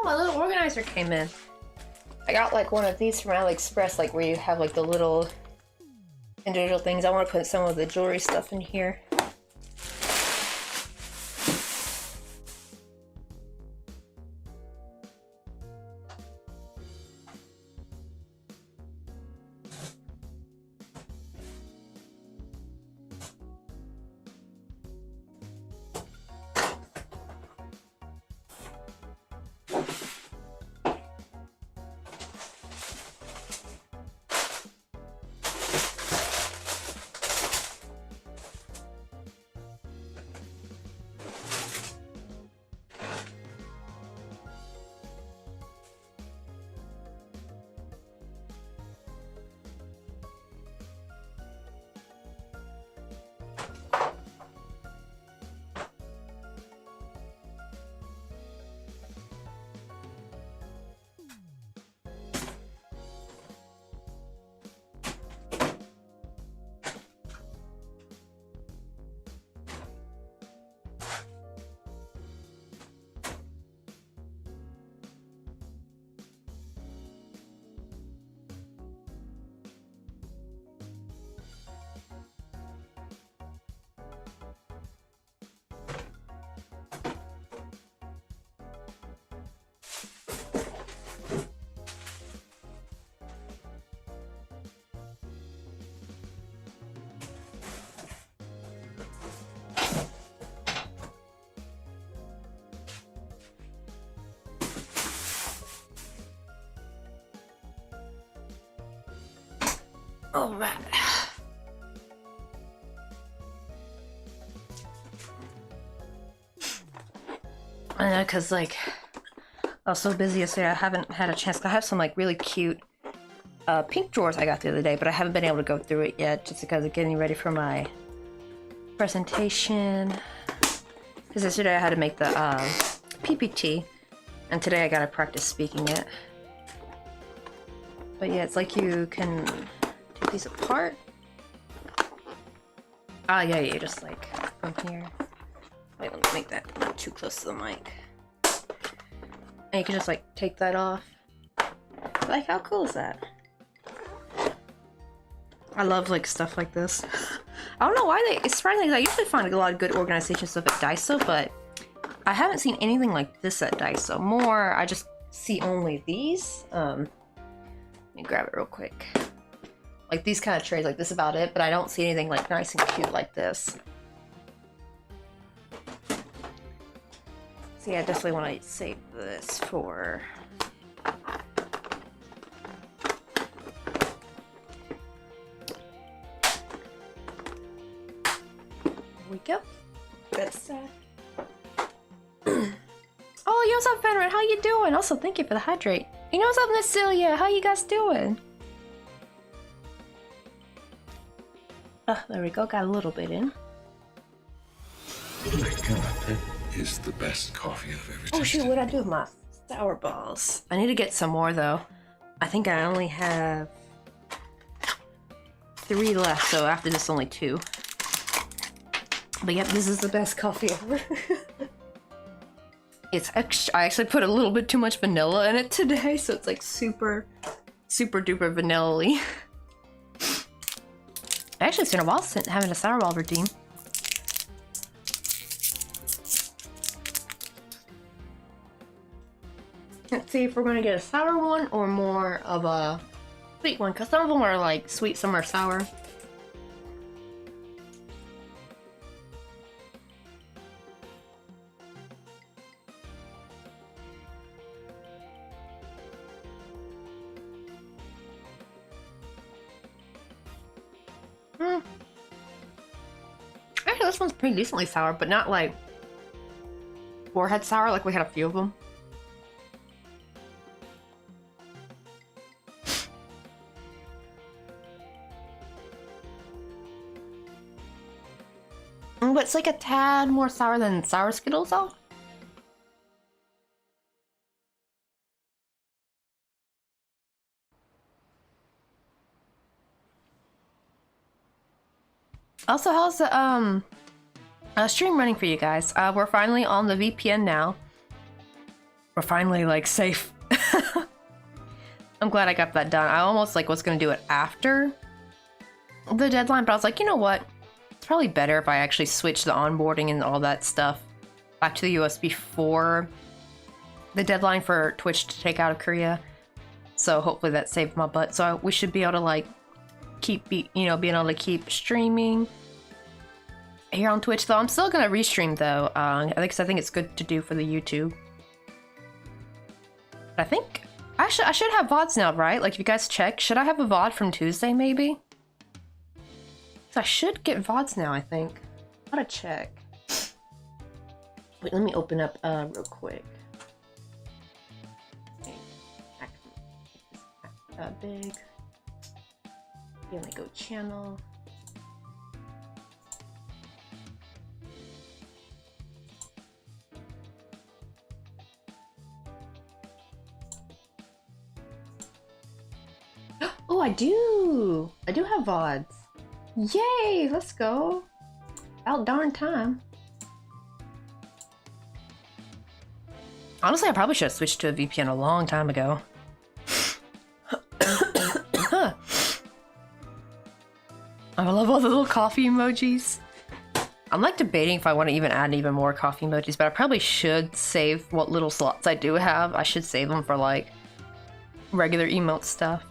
My little organizer came in. I got like one of these from AliExpress, like where you have like the little individual things. I want to put some of the jewelry stuff in here. All right. I know, cause like I was so busy yesterday, I haven't had a chance. I have some like really cute pink drawers I got the other day, but I haven't been able to go through it yet, just because of getting ready for my presentation. Because yesterday I had to make the PPT, and today I gotta practice speaking it. But yeah, it's like you can take these apart. Ah, yeah, you just like from here. Wait, let me make that not too close to the mic. And you can just like take that off. Like, how cool is that? I love like stuff like this. I don't know why it's surprising because I usually find a lot of good organization stuff at Daiso, but I haven't seen anything like this at Daiso. More, I just see only these. Let me grab it real quick. Like these kind of trays, like this about it, but I don't see anything like nice and cute like this. So yeah, I definitely want to save this for... There we go. That's Oh, yo, what's up, Fenrir? How you doing? Also, thank you for the hydrate. You know what's up, Nasilia? How you guys doing? Oh, there we go. Got a little bit in. That is the best coffee I've ever tasted. Oh shoot, what'd I do with my sour balls? I need to get some more though. I think I only have 3 left, so after this only 2. But yep, this is the best coffee ever. It's extra. I actually put a little bit too much vanilla in it today, so it's like super duper vanilla-y. Actually, it's been a while since having a sour ball routine. Let's see if we're gonna get a sour one or more of a sweet one, because some of them are like sweet, some are sour. Actually, this one's pretty decently sour, but not like forehead sour like we had a few of them. But it's like a tad more sour than sour Skittles though. Also, how's the stream running for you guys? We're finally on the VPN now. We're finally like safe. I'm glad I got that done. I almost like was gonna do it after the deadline, but I was like, you know what? It's probably better if I actually switch the onboarding and all that stuff back to the US before the deadline for Twitch to take out of Korea. So hopefully that saved my butt. So we should be able to like being able to keep streaming here on Twitch. Though I'm still gonna restream though, because I think it's good to do for the YouTube. But I think I should have VODs now, right? Like if you guys check, should I have a VOD from Tuesday maybe? So I should get VODs now, I think. Gotta check. Wait, let me open up real quick. Okay. Big. Here we go, channel. Oh, I do have VODs. Yay, let's go. About darn time. Honestly, I probably should have switched to a VPN a long time ago. I love all the little coffee emojis. I'm like debating if I want to even add even more coffee emojis, but I probably should save what little slots I do have. I should save them for like regular emote stuff.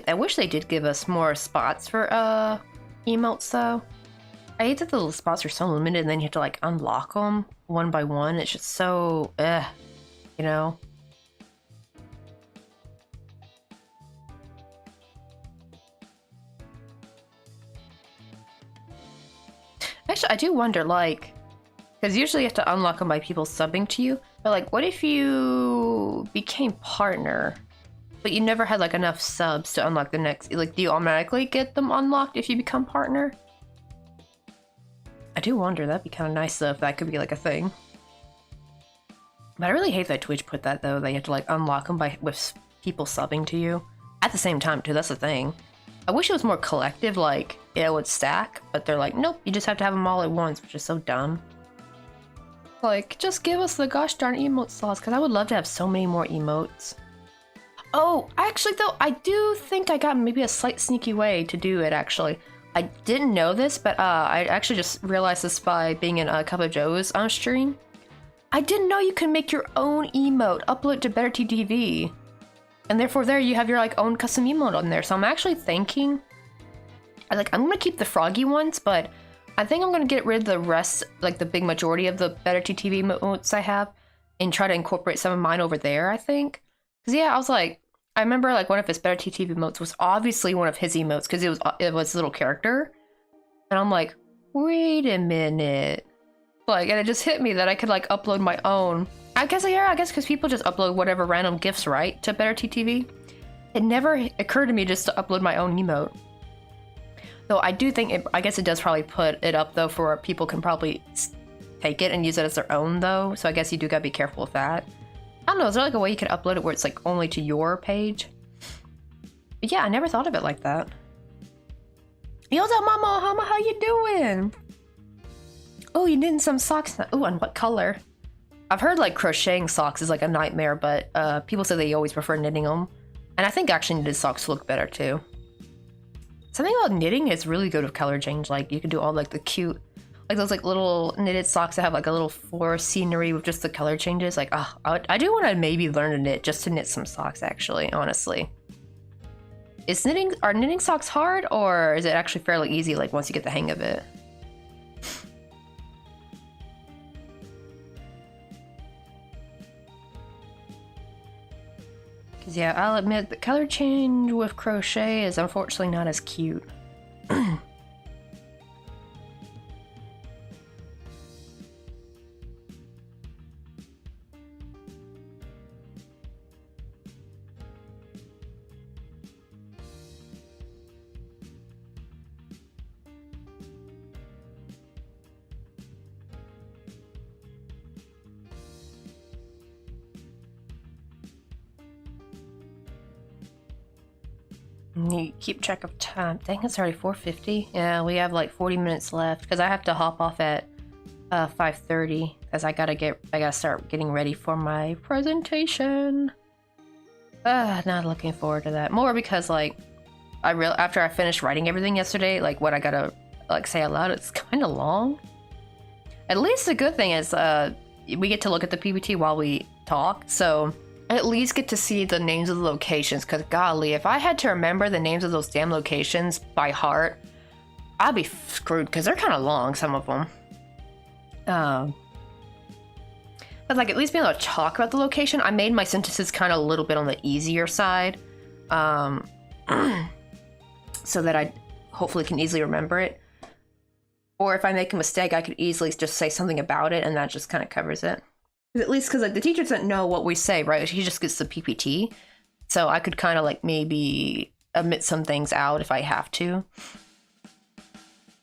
I wish they did give us more spots for emotes though. I hate that the little spots are so limited and then you have to like unlock them one by one. It's just so you know. Actually, I do wonder, like, because usually you have to unlock them by people subbing to you, but like, what if you became partner, but you never had like enough subs to unlock the next? Like, do you automatically get them unlocked if you become partner? I do wonder. That'd be kind of nice though if that could be like a thing. But I really hate that Twitch put that though. That you have to like unlock them with people subbing to you at the same time too. That's the thing. I wish it was more collective, like it would stack, but they're like, nope, you just have to have them all at once, which is so dumb. Like, just give us the gosh darn emote slots, because I would love to have so many more emotes. Oh, actually though, I do think I got maybe a slight sneaky way to do it, actually. I didn't know this, but I actually just realized this by being in a Cup of Joe's on stream. I didn't know you can make your own emote, upload to Better TV. And therefore there you have your like own custom emote on there. So I'm actually thinking, I'm gonna keep the froggy ones, but I think I'm gonna get rid of the rest, like the big majority of the Better TV emotes I have, and try to incorporate some of mine over there, I think. Cause yeah, I was like, I remember like one of his Better TV emotes was obviously one of his emotes because it was a little character. And I'm like, wait a minute. Like, and it just hit me that I could like upload my own. I guess because people just upload whatever random gifs, right, to Better TV. It never occurred to me just to upload my own emote. Though I do think, I guess it does probably put it up though for people can probably take it and use it as their own though. So I guess you do gotta be careful with that. I don't know, is there like a way you could upload it where it's like only to your page? But yeah, I never thought of it like that. Yo, what's up, Mama? How you doing? Oh, you knitting some socks now. Oh, and what color? I've heard like crocheting socks is like a nightmare, but people say they always prefer knitting them. And I think actually knitted socks look better too. Something about knitting is really good with color change. Like you can do all like the cute, like those like little knitted socks that have like a little forest scenery with just the color changes. Like, oh, I do want to maybe learn to knit just to knit some socks actually, honestly. Are knitting socks hard or is it actually fairly easy like once you get the hang of it? Cause yeah, I'll admit the color change with crochet is unfortunately not as cute. You keep track of time. Dang, it's already 4:50. Yeah, we have like 40 minutes left because I have to hop off at 5:30 because I gotta start getting ready for my presentation. Not looking forward to that. More because like after I finished writing everything yesterday, like what I gotta like say out loud, it's kind of long. At least the good thing is we get to look at the PPT while we talk, so I at least get to see the names of the locations, because golly, if I had to remember the names of those damn locations by heart, I'd be screwed, because they're kind of long, some of them. But like at least being able to talk about the location, I made my sentences kind of a little bit on the easier side, so that I hopefully can easily remember it. Or if I make a mistake, I could easily just say something about it, and that just kind of covers it. At least because like the teacher doesn't know what we say, right? He just gets the PPT, so I could kind of like maybe omit some things out if I have to.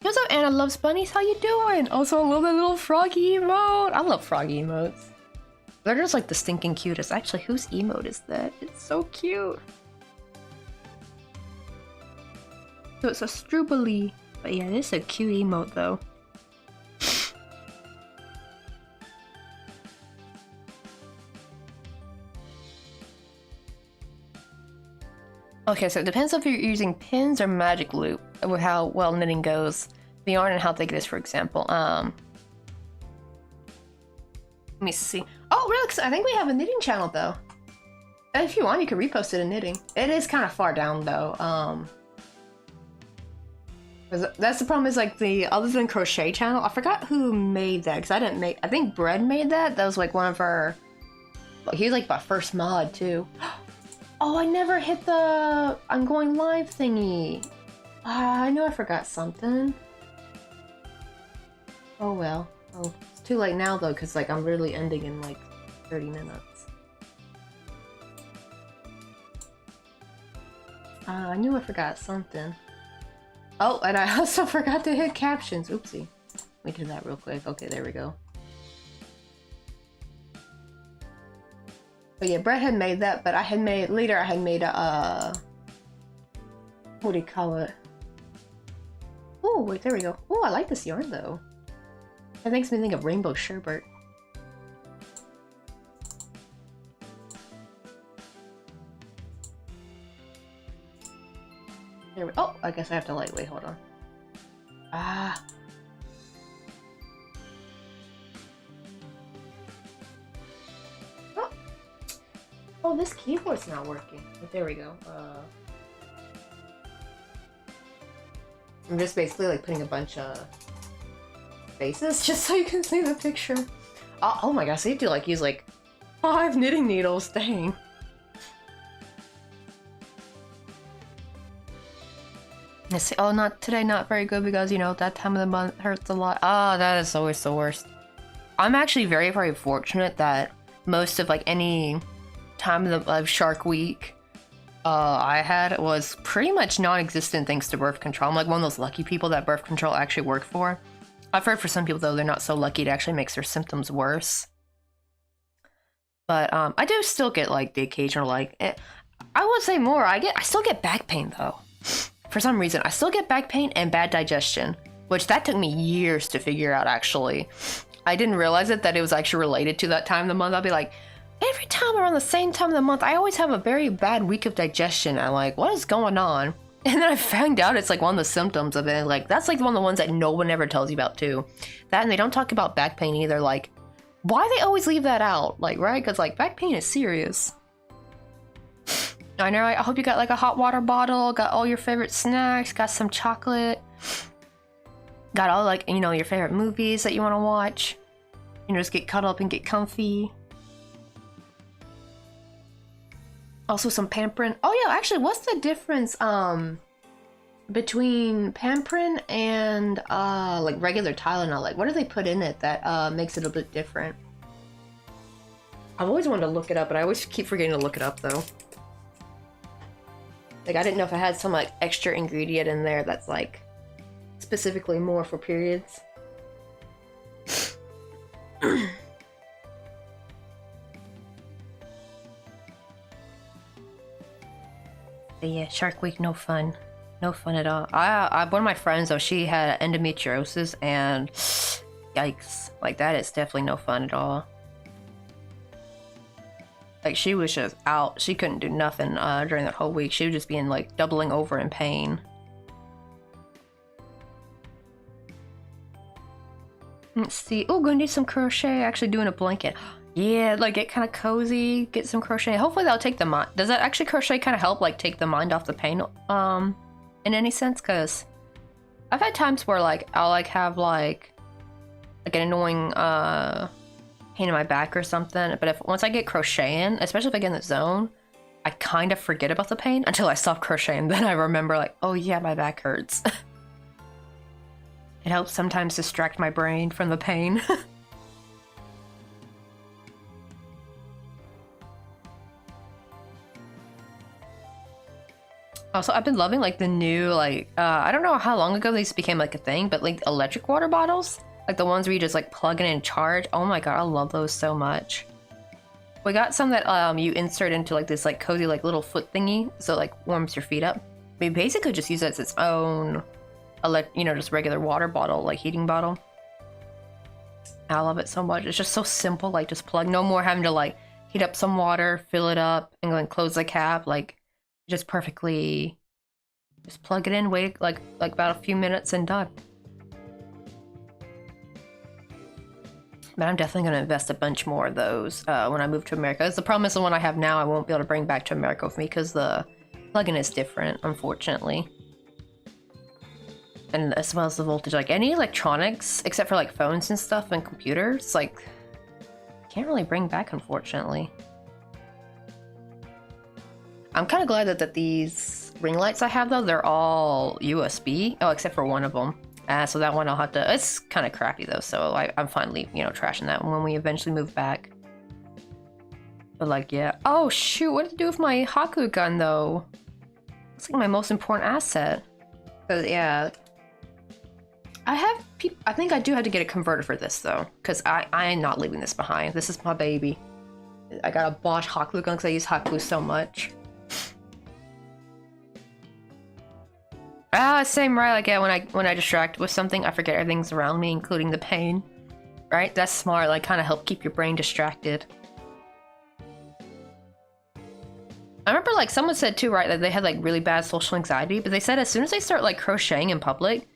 What's up, Anna Loves Bunnies? How you doing? Also, I love that little froggy emote. I love froggy emotes. They're just like the stinking cutest. Actually, whose emote is that? It's so cute. So it's a Strubely. But yeah, this is a cute emote though. Okay, so it depends if you're using pins or magic loop with how well knitting goes. The yarn and how thick it is, for example. Let me see. Oh, really? I think we have a knitting channel though. If you want, you can repost it in knitting. It is kind of far down though. That's the problem is like the other than crochet channel. I forgot who made that because I didn't make. I think Bread made that. That was like one of our. He was like my first mod too. Oh, I never hit the I'm going live thingy. I knew I forgot something. Oh well. Oh, it's too late now though, because like I'm really ending in like 30 minutes. I knew I forgot something. Oh, and I also forgot to hit captions. Oopsie. Let me do that real quick. Okay, there we go. But yeah, Brett had made that, but I had made a what do you call it? Oh, wait, there we go. Oh, I like this yarn though. That makes me think of rainbow sherbet. There we, oh, I guess I have to like, wait, hold on. Ah. Oh, oh, this keyboard's not working. But there we go. I'm just basically like putting a bunch of faces just so you can see the picture. Oh my gosh, so you have to like use like 5 knitting needles, dang. Let's see. Oh, not today, not very good because, you know, that time of the month hurts a lot. Ah, that is always the worst. I'm actually very, very fortunate that most of like any time of Shark Week I had was pretty much non-existent thanks to birth control. I'm like one of those lucky people that birth control actually worked for. I've heard for some people though, they're not so lucky, it actually makes their symptoms worse. But I do still get like the occasional like, I would say more, I still get back pain though. For some reason, I still get back pain and bad digestion, which that took me years to figure out actually. I didn't realize it, that it was actually related to that time of the month. I'll be like, every time around the same time of the month, I always have a very bad week of digestion. I'm like, what is going on? And then I found out it's like one of the symptoms of it. Like, that's like one of the ones that no one ever tells you about too. That, and they don't talk about back pain either. Like, why they always leave that out? Like, right? Because like back pain is serious. I know, I hope you got like a hot water bottle, got all your favorite snacks, got some chocolate, got all like, you know, your favorite movies that you want to watch. You know, just get cuddled up and get comfy. Also some pampering. Oh yeah, actually, what's the difference between pampering and like regular Tylenol? Like, what do they put in it that makes it a bit different? I've always wanted to look it up, but I always keep forgetting to look it up though. Like, I didn't know if it had some like extra ingredient in there that's like specifically more for periods. But yeah, Shark Week, no fun. No fun at all. One of my friends though, she had endometriosis and yikes. Like, that is definitely no fun at all. Like, she was just out. She couldn't do nothing during that whole week. She was just being like doubling over in pain. Let's see. Oh, gonna do some crochet. Actually doing a blanket. Yeah, like get kind of cozy, get some crochet. Hopefully that'll take the mind. Does that actually crochet kind of help like take the mind off the pain in any sense? Because I've had times where like I'll like have like an annoying pain in my back or something, but once I get crocheting, especially if I get in the zone, I kind of forget about the pain until I stop crocheting. Then I remember like, oh yeah, my back hurts. It helps sometimes distract my brain from the pain. Also, I've been loving like the new like I don't know how long ago these became like a thing, but like electric water bottles, like the ones where you just like plug in and charge. Oh my god, I love those so much. We got some that you insert into like this like cozy like little foot thingy, so it, like warms your feet up. We basically just use it as its own, you know, just regular water bottle, like heating bottle. I love it so much. It's just so simple, like just plug. No more having to like heat up some water, fill it up, and go and close the cap. Like, just perfectly, just plug it in, wait like about a few minutes and done. But I'm definitely gonna invest a bunch more of those when I move to America. Because the problem is the one I have now I won't be able to bring back to America with me because the plugin is different, unfortunately. And as well as the voltage, like any electronics, except for like phones and stuff and computers, like can't really bring back, unfortunately. I'm kind of glad that these ring lights I have though, they're all USB. Oh, except for one of them. So that one I'll have to, it's kind of crappy though, so I'm finally, you know, trashing that one when we eventually move back. But like, yeah. Oh shoot, what did it do with my Haku gun though? It's like my most important asset. But yeah. I think I do have to get a converter for this though, because I am not leaving this behind. This is my baby. I got a Bosch hot glue gun because I use hot glue so much. Same, right? Like, yeah, when I distract with something, I forget everything's around me, including the pain. Right? That's smart, like, kind of help keep your brain distracted. I remember, like, someone said too, right, that they had, like, really bad social anxiety, but they said as soon as they start, like, crocheting in public,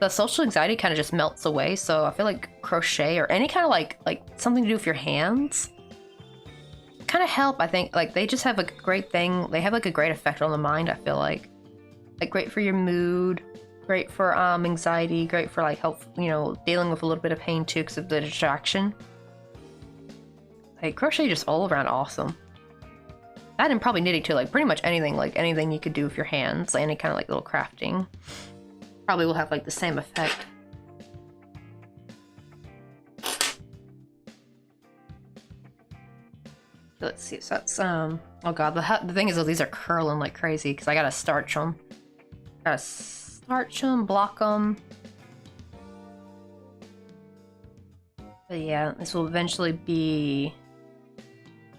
the social anxiety kind of just melts away. So I feel like crochet or any kind of, like something to do with your hands kind of help. I think, like, they just have a great thing. They have, like, a great effect on the mind, I feel like. Like, great for your mood, great for, anxiety, great for, like, help, you know, dealing with a little bit of pain, too, because of the distraction. Like, crochet just all around awesome. That and probably knitting too, like pretty much anything, like anything you could do with your hands, like any kind of like little crafting, probably will have like the same effect. Let's see, so that's oh god, the thing is though, these are curling like crazy because I gotta starch them. Gotta starch them, block them. But yeah, this will eventually be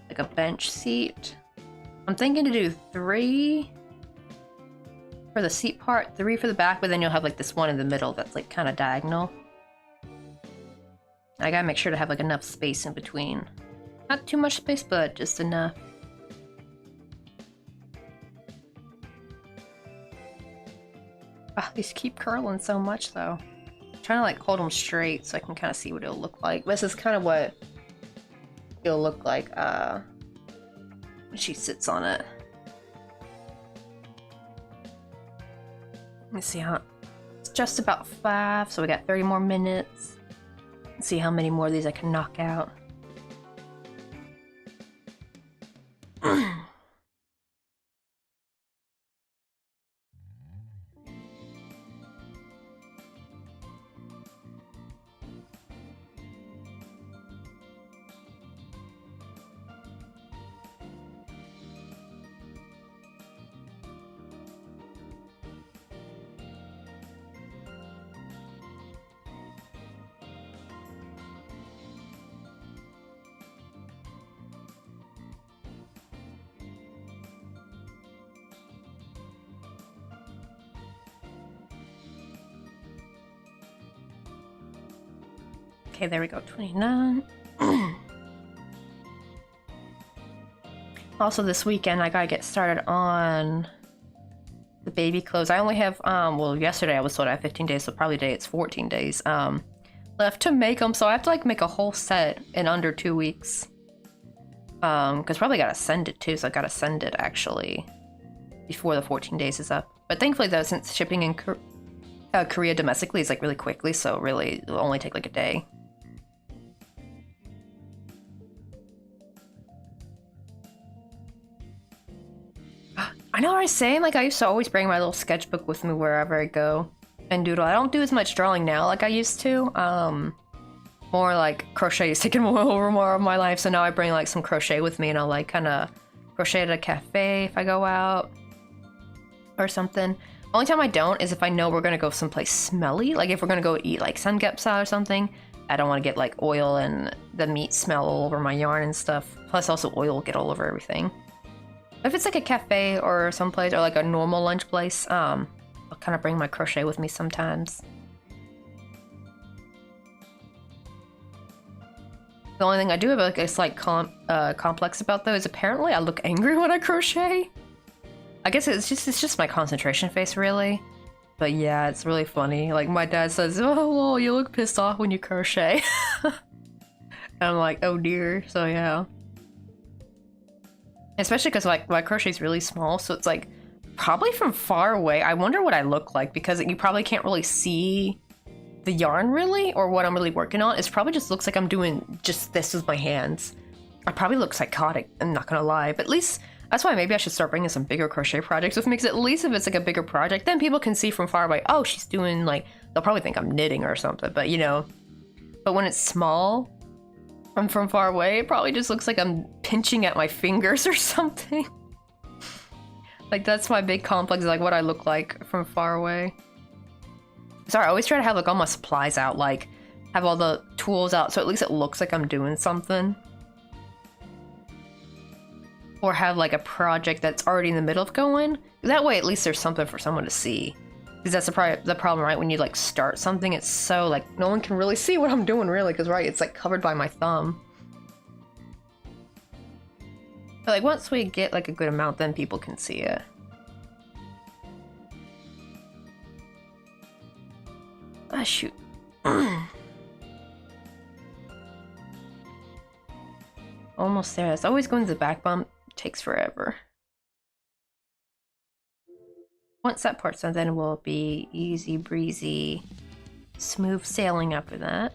like a bench seat. I'm thinking to do 3 for the seat part, 3 for the back, but then you'll have like this one in the middle that's like kind of diagonal. I gotta make sure to have like enough space in between. Not too much space, but just enough. Ah, these keep curling so much though. I'm trying to like hold them straight so I can kind of see what it'll look like. This is kind of what it'll look like when she sits on it. Let me see how it's just about 5, so we got 30 more minutes. Let's see how many more of these I can knock out. Okay, there we go, 29. Also this weekend, I gotta get started on the baby clothes. I only have, well, yesterday I was told I have 15 days, so probably today it's 14 days, left to make them, so I have to, like, make a whole set in under 2 weeks. Because probably gotta send it too, so I gotta send it, actually, before the 14 days is up. But thankfully, though, since shipping in Korea domestically is, like, really quickly, so really, it'll only take, like, a day. I know what I was saying, like I used to always bring my little sketchbook with me wherever I go and doodle. I don't do as much drawing now like I used to. More like crochet is taking over more of my life, so now I bring like some crochet with me and I'll like kind of crochet at a cafe if I go out or something. Only time I don't is if I know we're gonna go someplace smelly, like if we're gonna go eat like samgyeopsal or something. I don't want to get like oil and the meat smell all over my yarn and stuff. Plus also oil will get all over everything. If it's like a cafe or someplace or like a normal lunch place, I'll kind of bring my crochet with me sometimes. The only thing I do have like a slight complex about though is apparently I look angry when I crochet. I guess it's just my concentration face really. But yeah, it's really funny. Like my dad says, "Oh, well, you look pissed off when you crochet." And I'm like, "Oh dear." So yeah. Especially because like my crochet is really small, so it's like probably from far away. I wonder what I look like because you probably can't really see the yarn really or what I'm really working on. It probably just looks like I'm doing just this with my hands. I probably look psychotic, I'm not gonna lie, but at least that's why maybe I should start bringing some bigger crochet projects with me, because at least if it's like a bigger project, then people can see from far away, oh, she's doing like, they'll probably think I'm knitting or something, but you know. But when it's small, from far away, it probably just looks like I'm pinching at my fingers or something. Like that's my big complex, like what I look like from far away. Sorry, I always try to have like all my supplies out, like have all the tools out, so at least it looks like I'm doing something. Or have like a project that's already in the middle of going. That way at least there's something for someone to see. Because that's the problem, right? When you like start something, it's so like no one can really see what I'm doing, really. Because right, it's like covered by my thumb. But like once we get like a good amount, then people can see it. Ah, shoot. Almost there. It's always going to the back bump. Takes forever. Once that part's done, then it will be easy breezy, smooth sailing after that.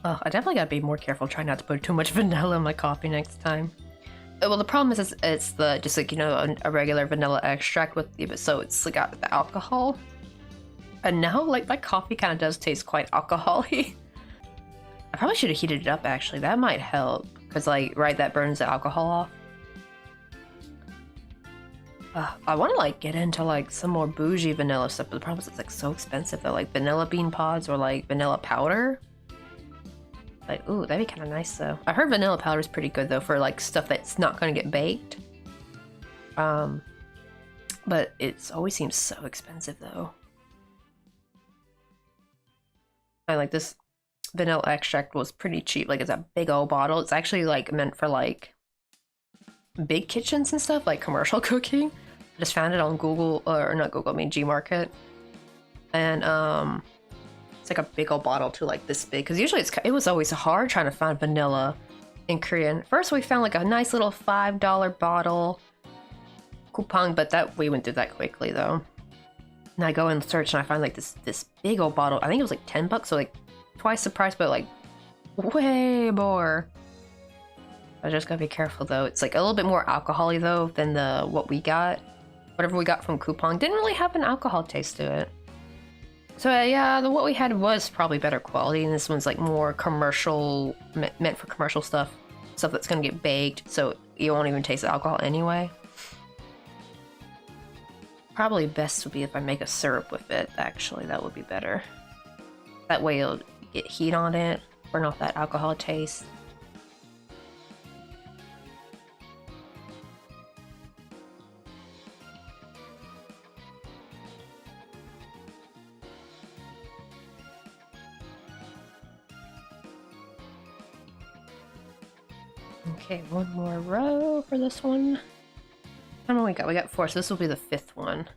Oh, I definitely gotta be more careful, try not to put too much vanilla in my coffee next time. Well, the problem is it's the just like, you know, a regular vanilla extract with the, so it's got the alcohol. And now, like, my coffee kind of does taste quite alcohol-y. I probably should have heated it up, actually. That might help. Because, like, right, that burns the alcohol off. I want to, like, get into, like, some more bougie vanilla stuff, but the problem is it's, like, so expensive, though. Like, vanilla bean pods or, like, vanilla powder. Like, ooh, that'd be kind of nice, though. I heard vanilla powder is pretty good, though, for, like, stuff that's not going to get baked. But it always seems so expensive, though. I like this vanilla extract was pretty cheap. Like, it's a big old bottle. It's actually, like, meant for, like, big kitchens and stuff, like commercial cooking. I just found it on Google, or not Google, I mean Gmarket. And, it's like a big old bottle too, like this big. Because usually it was always hard trying to find vanilla in Korean. First we found like a nice little $5 bottle coupon, but that we went through that quickly though. And I go and search and I find like this big old bottle. I think it was like 10 bucks, so like twice the price, but like way more. I just gotta be careful though. It's like a little bit more alcohol-y though than what we got. Whatever we got from coupon didn't really have an alcohol taste to it. So yeah, what we had was probably better quality, and this one's like more commercial, meant for commercial stuff that's gonna get baked, so you won't even taste the alcohol anyway. Probably best would be if I make a syrup with it, actually, that would be better. That way it'll get heat on it, burn off that alcohol taste. Okay, one more row for this one. How many we got? We got 4, so this will be the 5th one.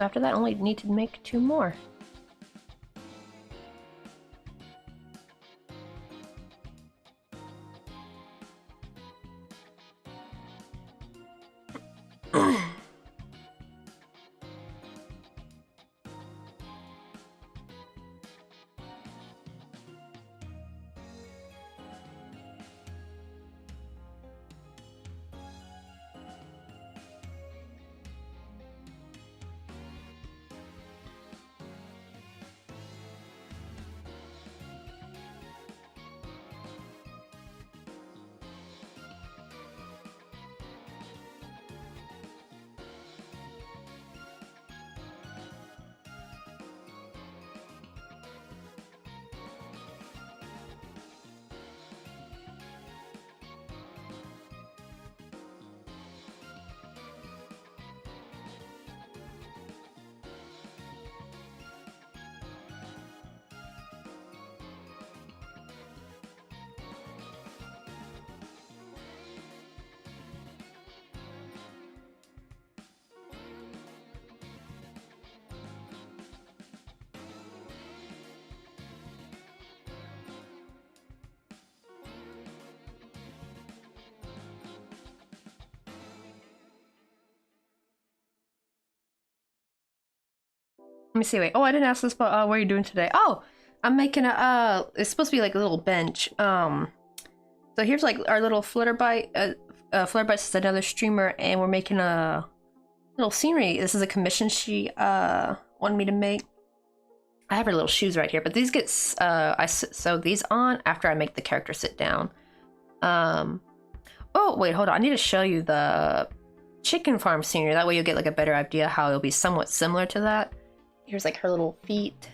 After that, I only need to make 2 more. me see. Wait. Oh, I didn't ask this, but what are you doing today? Oh, I'm making a. It's supposed to be like a little bench. So here's like our little Fluterbite. Fluterbites is another streamer, and we're making a little scenery. This is a commission she wanted me to make. I have her little shoes right here, but these get I sew these on after I make the character sit down. Oh wait, hold on. I need to show you the chicken farm scenery. That way you'll get like a better idea how it'll be somewhat similar to that. Here's like her little feet.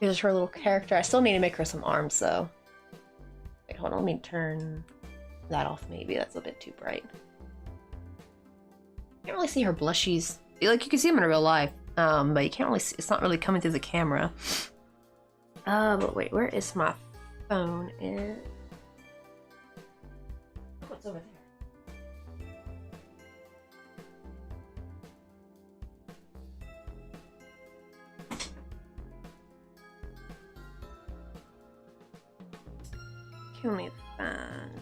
Here's her little character. I still need to make her some arms though. Wait, hold on. Let me turn that off. Maybe that's a bit too bright. Can't really see her blushies. Like you can see them in real life, but you can't really see. It's not really coming through the camera. But wait, where is my phone? What's over there? Let me find.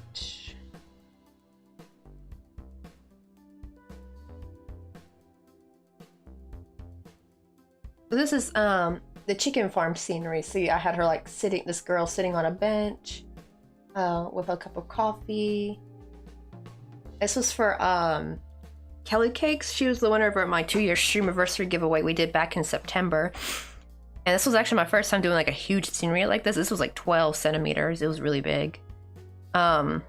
So this is the chicken farm scenery. See, I had her like sitting. This girl sitting on a bench, with a cup of coffee. This was for Kelly Cakes. She was the winner of my 2-year streamiversary giveaway we did back in September. And this was actually my first time doing like a huge scenery like this. This was like 12 centimeters. It was really big. As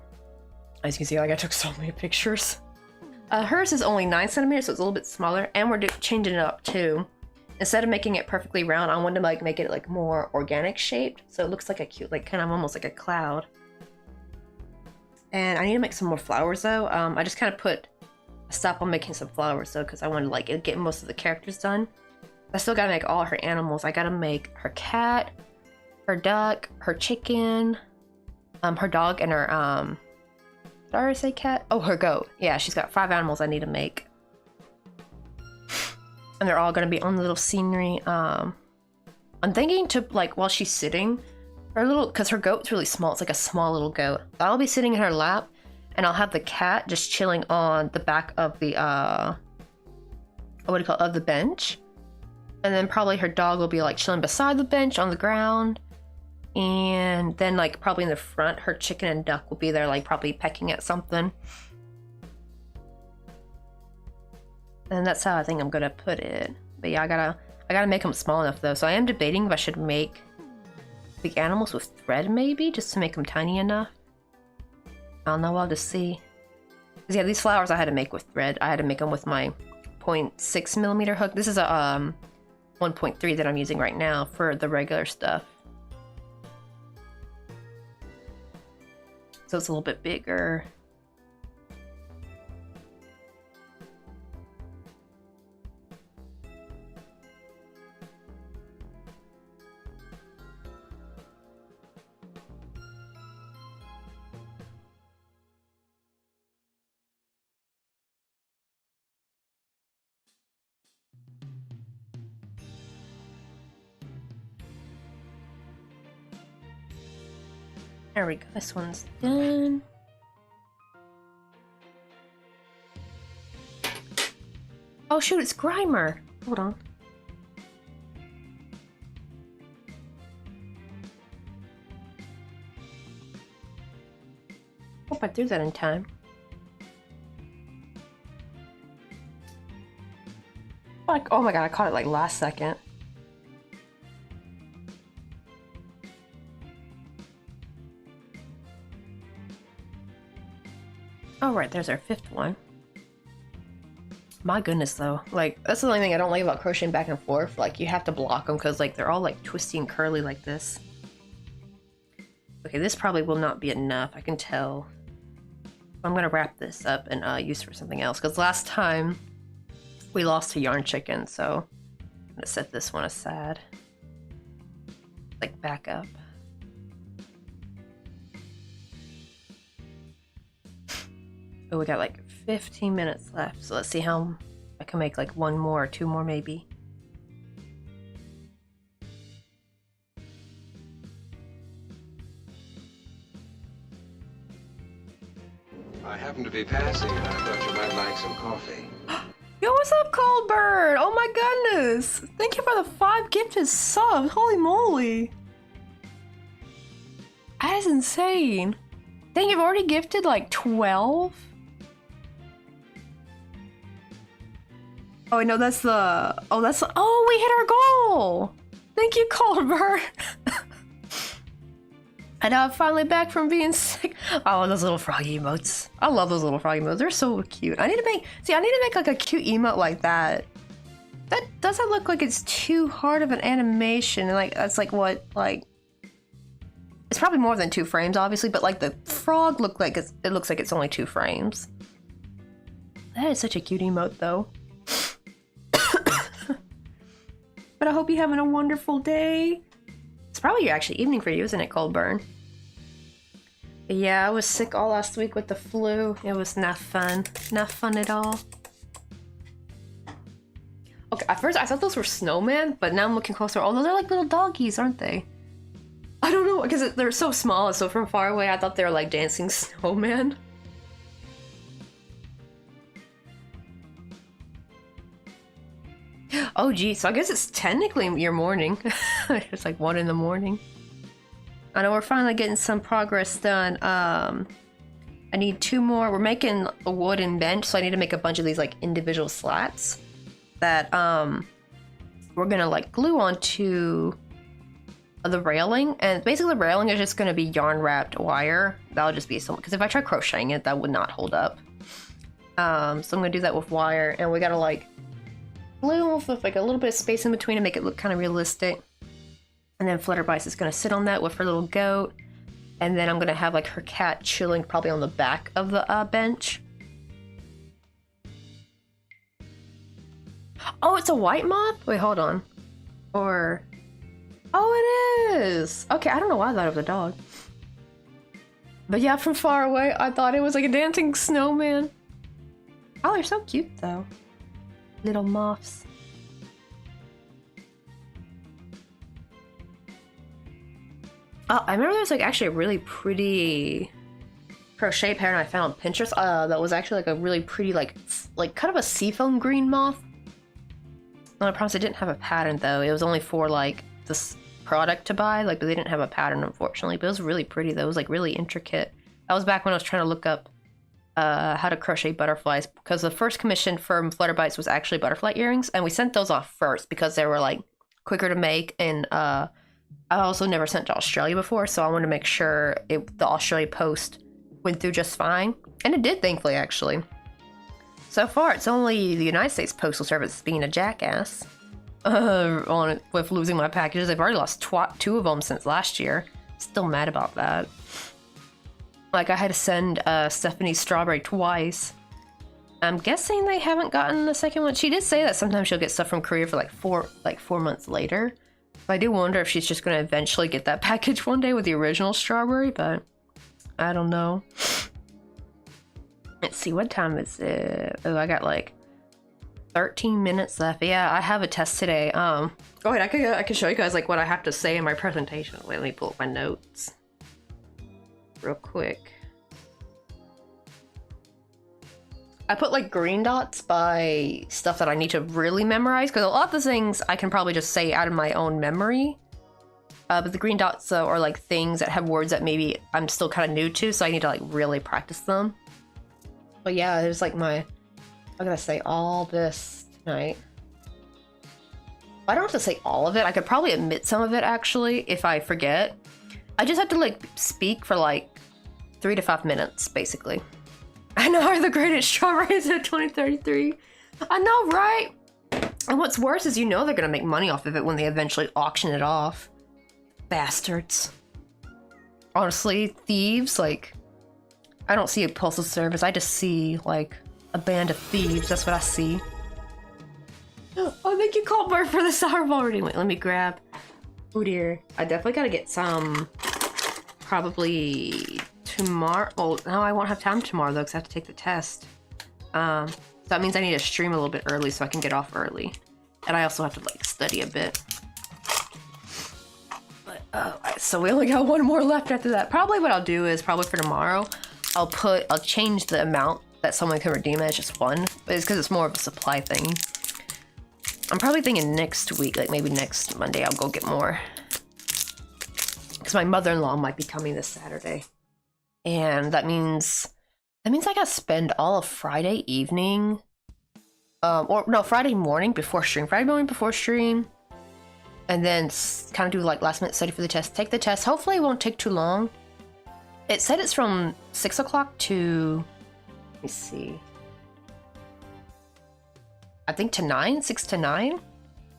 you can see, like I took so many pictures. Hers is only 9 centimeters, so it's a little bit smaller. And we're changing it up too. Instead of making it perfectly round, I wanted to like make it like more organic shaped. So it looks like a cute, like kind of almost like a cloud. And I need to make some more flowers though. I just kind of put a stop on making some flowers though, because I wanted to like get most of the characters done. I still gotta make all her animals. I gotta make her cat, her duck, her chicken, her dog, and her did I already say cat? Oh, her goat. Yeah, she's got 5 animals I need to make. And they're all gonna be on the little scenery. I'm thinking to like while she's sitting, her little, because her goat's really small. It's like a small little goat. I'll be sitting in her lap, and I'll have the cat just chilling on the back of the what do you call it, of the bench. And then probably her dog will be like chilling beside the bench on the ground. And then like probably in the front, her chicken and duck will be there like probably pecking at something. And that's how I think I'm gonna put it. But yeah, I gotta make them small enough though. So I am debating if I should make big animals with thread maybe, just to make them tiny enough. I don't know, I'll just see. 'Cause yeah, these flowers I had to make with thread. I had to make them with my 0.6 millimeter hook. This is a 1.3 that I'm using right now for the regular stuff. So it's a little bit bigger. There we go, this one's done. Oh shoot, it's Grimer! Hold on. Hope I threw that in time. Like, oh my god, I caught it like last second. All right, there's our 5th one. My goodness, though. Like, that's the only thing I don't like about crocheting back and forth. Like, you have to block them because, like, they're all, like, twisty and curly like this. Okay, this probably will not be enough. I can tell. I'm gonna wrap this up and use for something else. Because last time, we lost a yarn chicken, so I'm gonna set this one aside. Like, back up. Oh, we got like 15 minutes left, so let's see how I can make like 1 more or 2 more maybe. I happen to be passing, and I thought you might like some coffee. Yo, what's up, Coldburn? Oh my goodness! Thank you for the 5 gifted subs. Holy moly! That is insane. Dang, you've already gifted like 12? Oh, no, that's the... Oh, that's the... Oh, we hit our goal! Thank you, Coldburn. And now I'm finally back from being sick. Oh, those little froggy emotes. I love those little froggy emotes. They're so cute. I need to make like a cute emote like that. That doesn't look like it's too hard of an animation. Like, that's like what, like... It's probably more than 2 frames, obviously, but like the frog it looks like it's only 2 frames. That is such a cute emote, though. But I hope you're having a wonderful day. It's probably actually evening for you, isn't it, Coldburn? But yeah, I was sick all last week with the flu. It was not fun. Not fun at all. Okay, at first I thought those were snowmen, but now I'm looking closer. Oh, those are like little doggies, aren't they? I don't know, because they're so small, so from far away I thought they were like dancing snowmen. Oh geez, so I guess it's technically your morning. It's like 1 in the morning. I know we're finally getting some progress done. I need 2 more. We're making a wooden bench, so I need to make a bunch of these like individual slats that we're gonna like glue onto the railing. And basically the railing is just gonna be yarn wrapped wire. That'll just be so, because if I try crocheting it, that would not hold up. So I'm gonna do that with wire, and we gotta like glue with like a little bit of space in between to make it look kind of realistic. And then Fluterbites is gonna sit on that with her little goat. And then I'm gonna have like her cat chilling probably on the back of the bench. Oh, it's a white moth? Wait, hold on. Or... Oh, it is! Okay, I don't know why I thought it was a dog. But yeah, from far away, I thought it was like a dancing snowman. Oh, they're so cute though. Little moths. Oh, I remember there was like actually a really pretty crochet pattern I found on Pinterest. That was actually like a really pretty like kind of a seafoam green moth. No, I promise I didn't have a pattern though. It was only for like this product to buy, like, but they didn't have a pattern unfortunately. But it was really pretty though. It was like really intricate. That was back when I was trying to look up how to crochet butterflies, because the first commission from Fluterbites was actually butterfly earrings, and we sent those off first because they were like quicker to make, and I also never sent to Australia before, so I wanted to make sure the Australia post went through just fine, and it did, thankfully. Actually, so far it's only the United States Postal Service being a jackass on it with losing my packages. I've already lost 2 of them since last year. Still mad about that. Like, I had to send Stephanie's strawberry twice. I'm guessing they haven't gotten the second one. She did say that sometimes she'll get stuff from Korea for like 4 months later. So I do wonder if she's just going to eventually get that package one day with the original strawberry, but I don't know. Let's see, what time is it? Oh, I got like 13 minutes left. Yeah, I have a test today. Oh wait, I can show you guys like what I have to say in my presentation. Wait, let me pull up my notes real quick. I put like green dots by stuff that I need to really memorize, because a lot of the things I can probably just say out of my own memory. But the green dots are like things that have words that maybe I'm still kind of new to, so I need to like really practice them. But yeah, there's like I'm gonna say all this tonight. I don't have to say all of it. I could probably omit some of it actually if I forget. I just have to like speak for like 3 to 5 minutes basically. I know are the greatest strawberries of 2033. I know, right? And what's worse is, you know, they're gonna make money off of it when they eventually auction it off. Bastards. Honestly, thieves, like, I don't see a postal service. I just see like a band of thieves. That's what I see. Oh, thank you, Colbert, for the sour already. Wait, let me grab. Oh dear. I definitely gotta get some probably tomorrow. Oh, no, I won't have time tomorrow though, because I have to take the test. So that means I need to stream a little bit early so I can get off early. And I also have to like study a bit. But so we only got 1 more left after that. Probably what I'll do is, probably for tomorrow, I'll change the amount that someone can redeem it as just one, but it's because it's more of a supply thing. I'm probably thinking next week, like maybe next Monday, I'll go get more. Because my mother-in-law might be coming this Saturday. And that means I gotta spend all of Friday evening, or no, Friday morning before stream. Friday morning before stream. And then kind of do like last minute study for the test. Take the test. Hopefully it won't take too long. It said it's from 6 o'clock to, let me see, I think to 9, 6 to 9.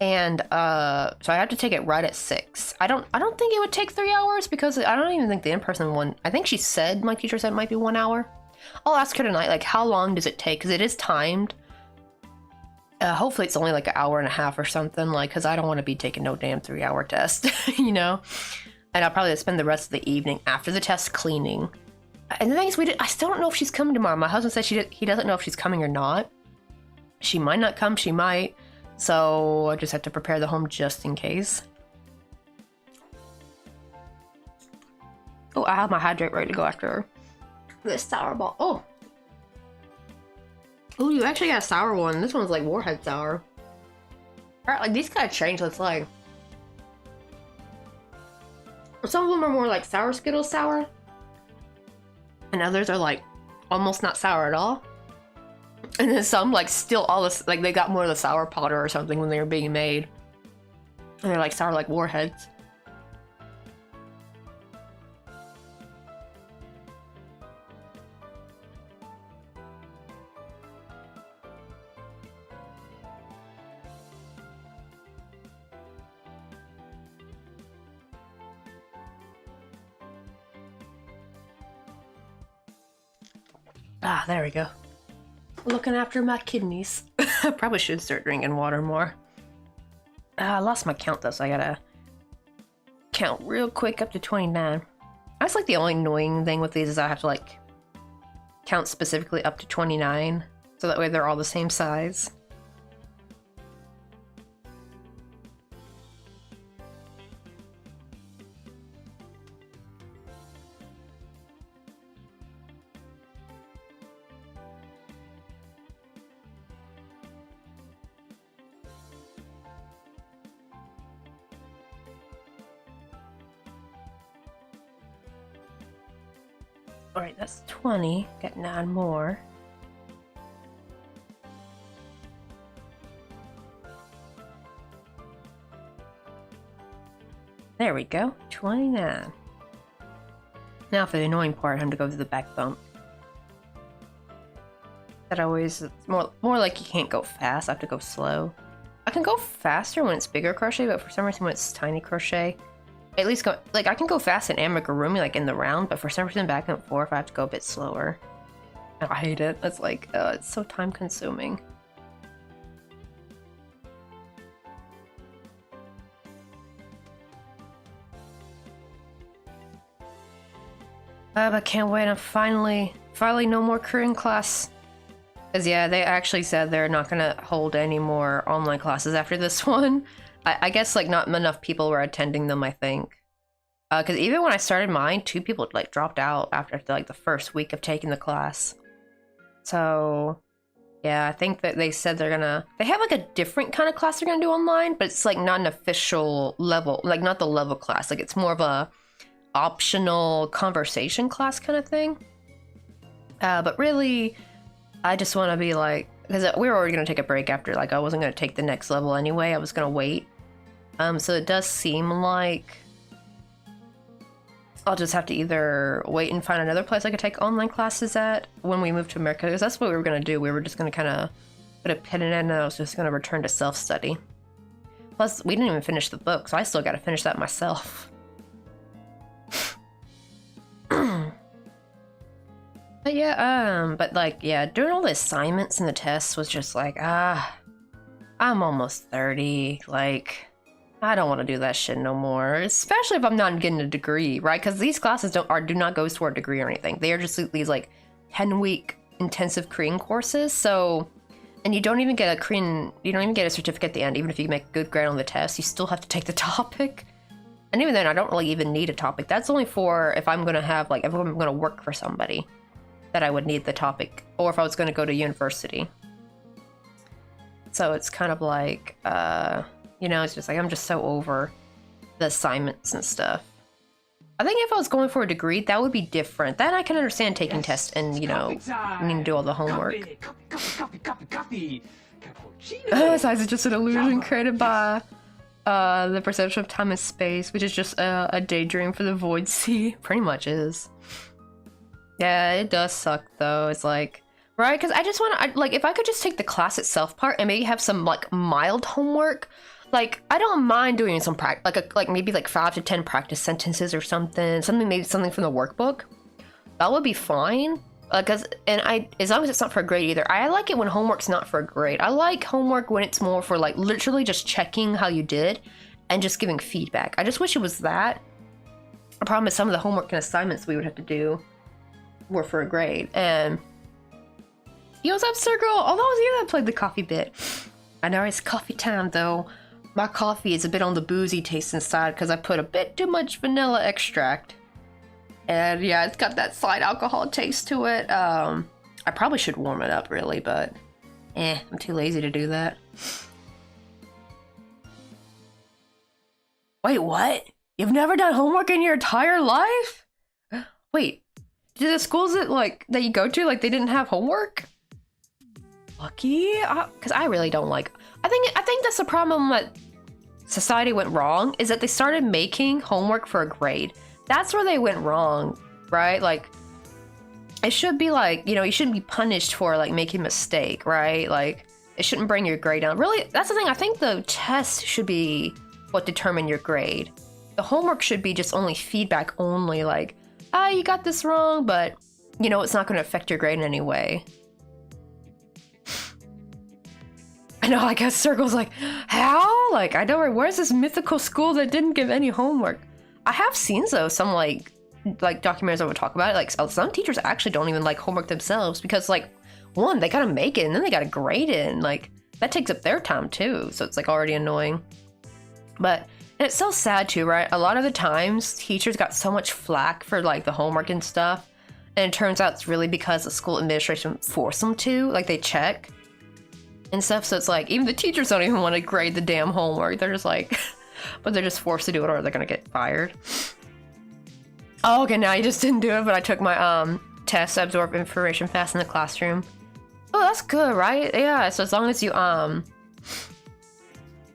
And so I have to take it right at 6. I don't think it would take 3 hours because I don't even think the in-person one, I think she said, my teacher said it might be 1 hour. I'll ask her tonight, like, how long does it take? Because it is timed. Hopefully it's only like an hour and a half or something, like, because I don't want to be taking no damn 3-hour test, you know? And I'll probably spend the rest of the evening after the test cleaning. And the thing is, I still don't know if she's coming tomorrow. My husband said he doesn't know if she's coming or not. She might not come, she might. So I just have to prepare the home just in case. Oh, I have my hydrate ready to go after this sour ball. Oh, you actually got a sour one. This one's like Warhead sour. Alright, like these gotta change. Let's like, some of them are more like sour Skittles sour, and others are like almost not sour at all. And then some like still all this, like they got more of the sour powder or something when they were being made, and they're like sour like Warheads. Ah, there we go. Looking after my kidneys. I probably should start drinking water more. I lost my count though, so I gotta count real quick up to 29. That's like the only annoying thing with these is I have to like count specifically up to 29, so that way they're all the same size. Alright, that's 20. Got 9 more. There we go. 29. Now for the annoying part, I have to go through the back bump. That always, it's more like you can't go fast, I have to go slow. I can go faster when it's bigger crochet, but for some reason when it's tiny crochet, at least go, like I can go fast in amigurumi, like in the round, but for some reason back and forth I have to go a bit slower. And I hate it. It's like, it's so time consuming. But can't wait, I'm finally no more Korean class. Cause yeah, they actually said they're not gonna hold any more online classes after this one. I guess like not enough people were attending them, I think. Cause even when I started mine, 2 people like dropped out after like the first week of taking the class. So yeah, I think that they said they have like a different kind of class they're gonna do online, but it's like not an official level, like not the level class. Like it's more of a optional conversation class kind of thing. But really, I just want to be like, because we were already going to take a break after, like I wasn't going to take the next level anyway, I was going to wait. So it does seem like I'll just have to either wait and find another place I could take online classes at when we move to America, because that's what we were going to do. We were just going to kind of put a pin in it, and I was just going to return to self-study. Plus, we didn't even finish the book, so I still got to finish that myself. But yeah, doing all the assignments and the tests was just like, I'm almost 30, like, I don't want to do that shit no more, especially if I'm not getting a degree, right? Because these classes do not go toward a degree or anything. They are just these, like, 10-week intensive Korean courses, so, and you don't even get a certificate at the end, even if you make a good grade on the test, you still have to take the topic. And even then, I don't really even need a topic. That's only for if I'm gonna have, like, if I'm gonna work for somebody. that I would need the topic, or if I was going to go to university. So it's kind of like, you know, it's just like I'm just so over the assignments and stuff. I think if I was going for a degree, that would be different. Then I can understand taking tests and, you know, needing to do all the homework. Size is just an illusion created by the perception of time and space, which is just a daydream for the void sea. Pretty much is. Yeah, it does suck though. It's like, right? Because I just want to, like, if I could just take the class itself part and maybe have some like mild homework. Like, I don't mind doing some practice, like maybe like 5 to 10 practice sentences or something, maybe something from the workbook. That would be fine. As long as it's not for a grade either. I like it when homework's not for a grade. I like homework when it's more for like literally just checking how you did and just giving feedback. I just wish it was that. The problem is some of the homework and assignments we would have to do were for a grade. And yo, what's up, Sir Girl? Oh, that was you that played the coffee bit. I know it's coffee time though. My coffee is a bit on the boozy taste inside because I put a bit too much vanilla extract. And yeah, it's got that slight alcohol taste to it. I probably should warm it up really, but I'm too lazy to do that. Wait, what? You've never done homework in your entire life? Wait, do the schools that you go to, like, they didn't have homework? Lucky? Because I really don't like... I think that's the problem that society went wrong, is that they started making homework for a grade. That's where they went wrong, right? Like, it should be like, you know, you shouldn't be punished for like making a mistake, right? Like, it shouldn't bring your grade down. Really, that's the thing. I think the test should be what determine your grade. The homework should be just only feedback only, like, you got this wrong, but you know, it's not going to affect your grade in any way. I know, I guess Circle's like, how? Like, I don't know, where's this mythical school that didn't give any homework? I have seen, though, some, like documentaries that would talk about it. Like, some teachers actually don't even like homework themselves because, like, one, they gotta make it, and then they gotta grade it, and, like, that takes up their time, too. So it's, like, already annoying. But, and it's so sad, too, right? A lot of the times, teachers got so much flack for, like, the homework and stuff. And it turns out it's really because the school administration forced them to. Like, they check and stuff. So it's like, even the teachers don't even want to grade the damn homework. They're just like... but they're just forced to do it or they're gonna get fired. Oh, okay, now you just didn't do it, but I took my test to absorb information fast in the classroom. Oh, that's good, right? Yeah, so as long as you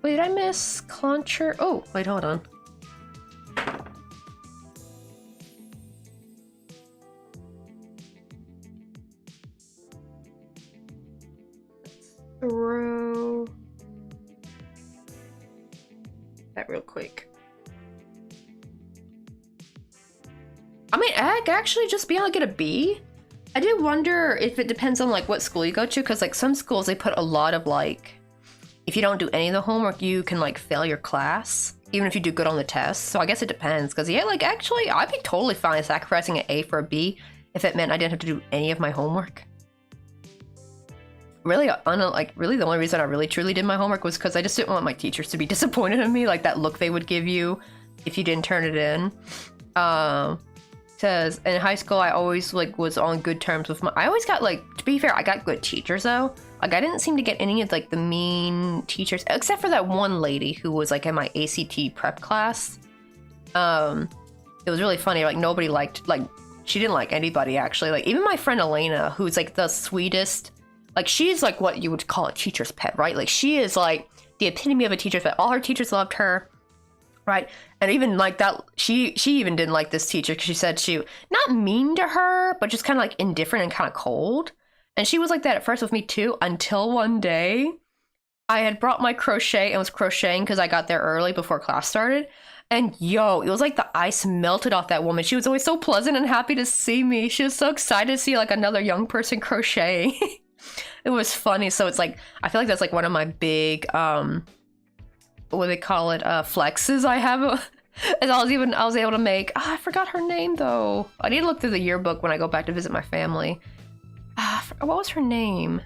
wait, did I miss Clauncher? Oh, wait, hold on. Throw that real quick. I mean, I could actually just be able to get a B. I do wonder if it depends on like what school you go to, because like some schools they put a lot of like, if you don't do any of the homework, you can like fail your class, even if you do good on the test. So I guess it depends, because yeah, like actually I'd be totally fine sacrificing an A for a B if it meant I didn't have to do any of my homework. Really, really the only reason I really truly did my homework was because I just didn't want my teachers to be disappointed in me, like that look they would give you if you didn't turn it in. Because in high school I always like was on good terms with I always got like, to be fair, I got good teachers though. Like I didn't seem to get any of like the mean teachers, except for that one lady who was like in my ACT prep class. It was really funny, like nobody liked, like she didn't like anybody actually. Like even my friend Elena, who's like the sweetest. Like, she's like what you would call a teacher's pet, right? Like, she is like the epitome of a teacher's pet. All her teachers loved her, right? And even like that, she even didn't like this teacher because she said she, not mean to her, but just kind of like indifferent and kind of cold. And she was like that at first with me too, until one day I had brought my crochet and was crocheting because I got there early before class started. And yo, it was like the ice melted off that woman. She was always so pleasant and happy to see me. She was so excited to see like another young person crocheting. It was funny. So it's like, I feel like that's like one of my big, what do they call it? Flexes I have. As I was able to make, I forgot her name though. I need to look through the yearbook when I go back to visit my family. What was her name?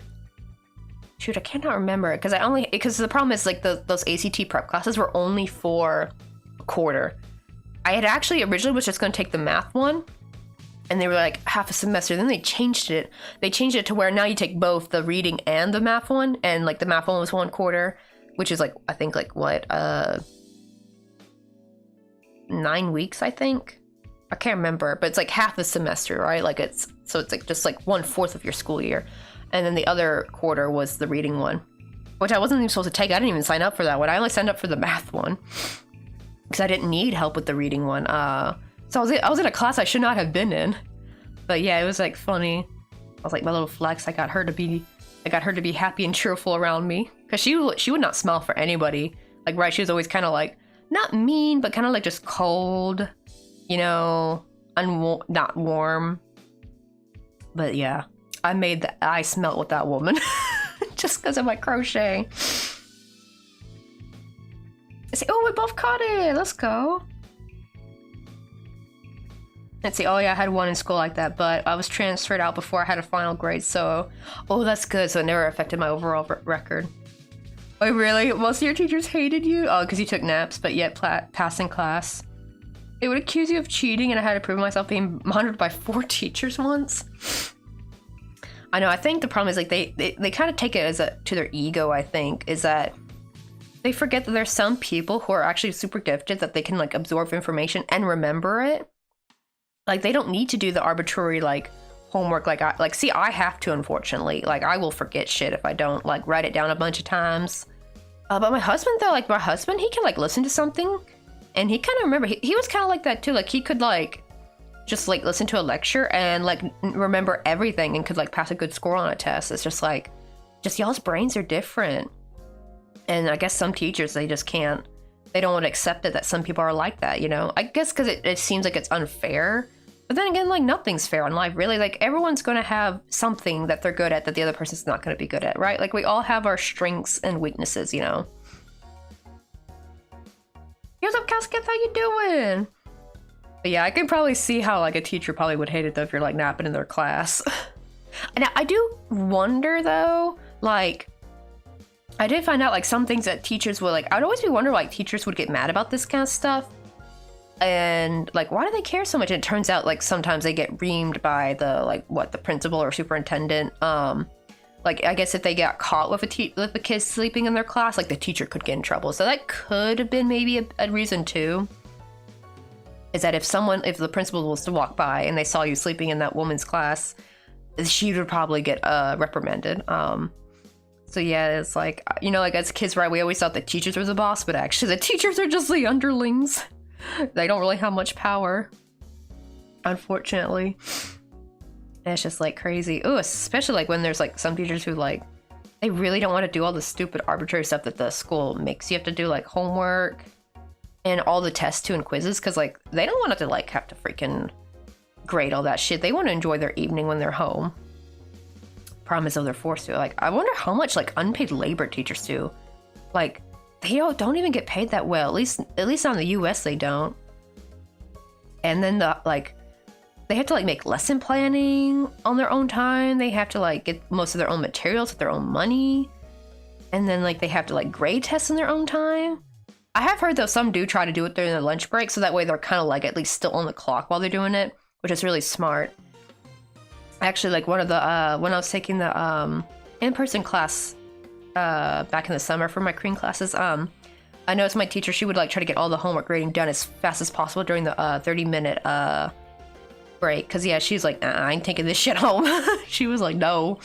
Shoot, I cannot remember it because the problem is like those ACT prep classes were only for a quarter. I had actually originally was just going to take the math one. and they were like half a semester. Then they changed it. They changed it to where now you take both the reading and the math one, and like the math one was 1/4, which is like I think like what 9 weeks, I think. I can't remember, but it's like half a semester, right? Like it's like just like 1/4 of your school year, and then the other quarter was the reading one, which I wasn't even supposed to take. I didn't even sign up for that one. I only signed up for the math one because I didn't need help with the reading one. So I was in a class I should not have been in. But yeah, it was like funny. I was like my little flex. I got her to be happy and cheerful around me, because she would not smile for anybody. Like, right, she was always kind of like not mean, but kind of like just cold, you know, not warm. But yeah, I made the ice melt with that woman just because of my crochet. I say, oh, we both caught it. Let's go. Let's see. Oh yeah, I had one in school like that, but I was transferred out before I had a final grade, so... Oh, that's good. So it never affected my overall record. Oh, really? Most of your teachers hated you? Oh, because you took naps, but yet passing class. They would accuse you of cheating, and I had to prove myself being monitored by 4 teachers once. I know. I think the problem is like they kind of take it as to their ego. I think is that they forget that there's some people who are actually super gifted, that they can like absorb information and remember it. Like, they don't need to do the arbitrary, like, homework like I have to, unfortunately. Like, I will forget shit if I don't, like, write it down a bunch of times. But my husband, though, like, he can, like, listen to something, and he kind of remember. He was kind of like that, too. Like, he could, like, just, like, listen to a lecture and, like, remember everything and could, like, pass a good score on a test. It's just, like, y'all's brains are different. And I guess some teachers, they just can't. They don't want to accept it that some people are like that, you know? I guess because it seems like it's unfair. But then again, like, nothing's fair in life, really. Like, everyone's going to have something that they're good at that the other person's not going to be good at, right? Like, we all have our strengths and weaknesses, you know? What's up, Casket? How you doing? But yeah, I can probably see how, like, a teacher probably would hate it, though, if you're, like, napping in their class. And I do wonder, though, like... I did find out, like, some things that teachers would, like... I'd always be wondering, like, teachers would get mad about this kind of stuff. And, like, why do they care so much? And it turns out, like, sometimes they get reamed by the, like, the principal or superintendent. Like, I guess if they got caught with a kid sleeping in their class, like, the teacher could get in trouble. So that could have been maybe a reason, too. Is that if the principal was to walk by and they saw you sleeping in that woman's class, she would probably get reprimanded. So yeah, it's like, you know, like as kids, right, we always thought the teachers were the boss, but actually the teachers are just the underlings. They don't really have much power, unfortunately. And it's just like crazy. Ooh, especially like when there's like some teachers who like, they really don't want to do all the stupid arbitrary stuff that the school makes you have to do, like homework and all the tests too and quizzes, because like they don't want to like have to freaking grade all that shit. They want to enjoy their evening when they're home. Problem is, though, they're forced to. Like, I wonder how much like unpaid labor teachers do. Like, they don't even get paid that well. At least not in the U.S. they don't. And then they have to like make lesson planning on their own time. They have to like get most of their own materials with their own money. And then like they have to like grade tests in their own time. I have heard though some do try to do it during their lunch break, so that way they're kind of like at least still on the clock while they're doing it, which is really smart. Actually, like one of the when I was taking the in-person class back in the summer for my Korean classes, I noticed my teacher, she would like try to get all the homework grading done as fast as possible during the 30-minute break. Cause yeah, she's like, I ain't taking this shit home. She was like, no,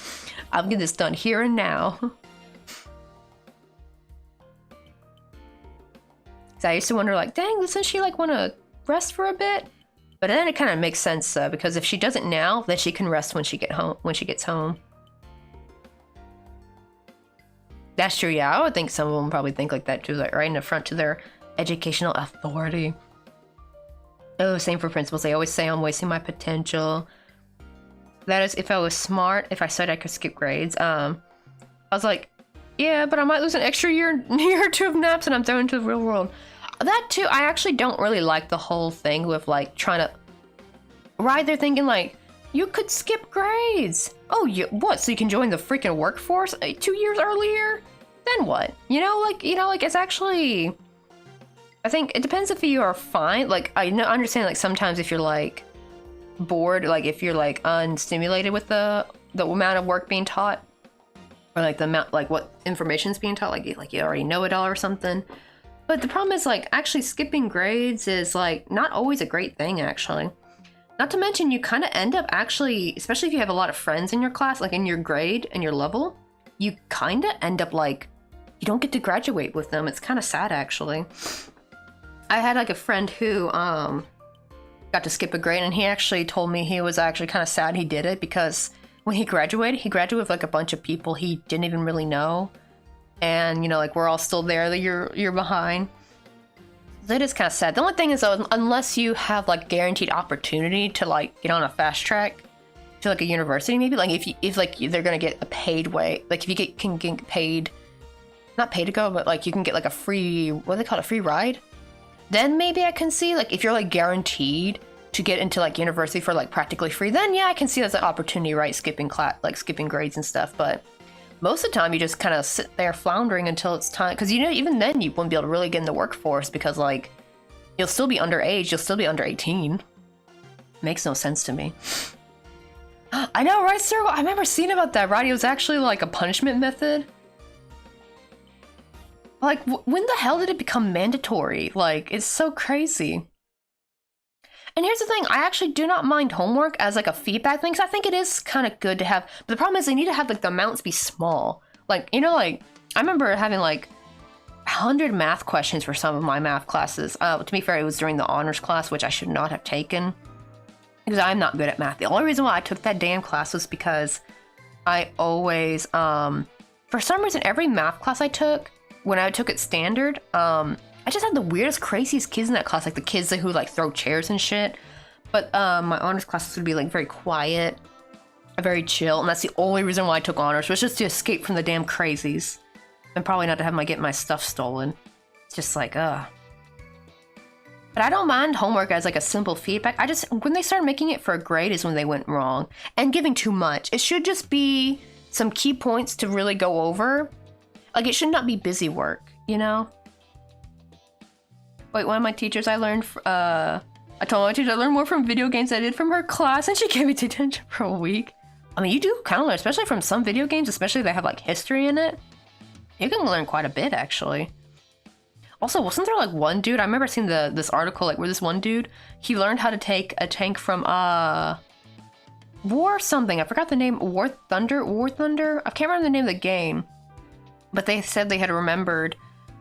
I'm getting this done here and now. So I used to wonder, like, dang, doesn't she like want to rest for a bit? But then it kind of makes sense, because if she doesn't now, then she can rest when she gets home. That's true, yeah. I would think some of them probably think like that too, like right in the front to their educational authority. Oh, same for principals. They always say I'm wasting my potential. That is, if I was smart, if I said I could skip grades. I was like, yeah, but I might lose an extra year or two of naps and I'm thrown into the real world. That too, I actually don't really like the whole thing with like trying to... Right, they're thinking like, you could skip grades. Oh, what? So you can join the freaking workforce 2 years earlier? Then what? You know, like it's actually... I think it depends if you are fine. Like, I understand like sometimes if you're like... bored, like if you're like unstimulated with the amount of work being taught, or like the amount, like what information's being taught, like you already know it all or something. But the problem is like actually skipping grades is like not always a great thing actually. Not to mention you kind of end up actually, especially if you have a lot of friends in your class, like in your grade and your level, you kind of end up like you don't get to graduate with them. It's kind of sad actually. I had like a friend who got to skip a grade, and he actually told me he was actually kind of sad he did it because when he graduated with like a bunch of people he didn't even really know, and you know, like we're all still there that you're behind. That is kind of sad. The only thing is though, unless you have like guaranteed opportunity to like get on a fast track to like a university, maybe like if like they're gonna get a paid way, like if you can get paid, not pay to go, but like you can get like a free, what do they call it, a free ride, then maybe I can see like if you're like guaranteed to get into like university for like practically free, then yeah, I can see that's an opportunity, right? Skipping grades and stuff. But most of the time you just kind of sit there floundering until it's time, because you know, even then you wouldn't be able to really get in the workforce because like you'll still be underage, you'll still be under 18. Makes no sense to me. I know, right, Circle? I remember seeing about that, right? It was actually like a punishment method. Like, when the hell did it become mandatory? Like, it's so crazy. And here's the thing, I actually do not mind homework as like a feedback thing, because I think it is kind of good to have, but the problem is they need to have like the amounts be small. Like, you know, like, I remember having like 100 math questions for some of my math classes. To be fair, it was during the honors class, which I should not have taken, because I'm not good at math. The only reason why I took that damn class was because I always, for some reason, every math class I took, when I took it standard, I just had the weirdest, craziest kids in that class, like the kids who like throw chairs and shit. But my honors classes would be like very quiet, very chill, and that's the only reason why I took honors, was just to escape from the damn crazies, and probably not to have get my stuff stolen. It's just like, But I don't mind homework as like a simple feedback. I just, when they started making it for a grade is when they went wrong, and giving too much. It should just be some key points to really go over. Like, it should not be busy work, you know? Wait, one of my teachers I learned, I told my teacher I learned more from video games than I did from her class, and she gave me detention for a week. I mean, you do kind of learn, especially from some video games, especially if they have like history in it. You can learn quite a bit, actually. Also, wasn't there like one dude, I remember seeing this article, like where this one dude, he learned how to take a tank from, War something, I forgot the name, War Thunder? I can't remember the name of the game. But they said they had remembered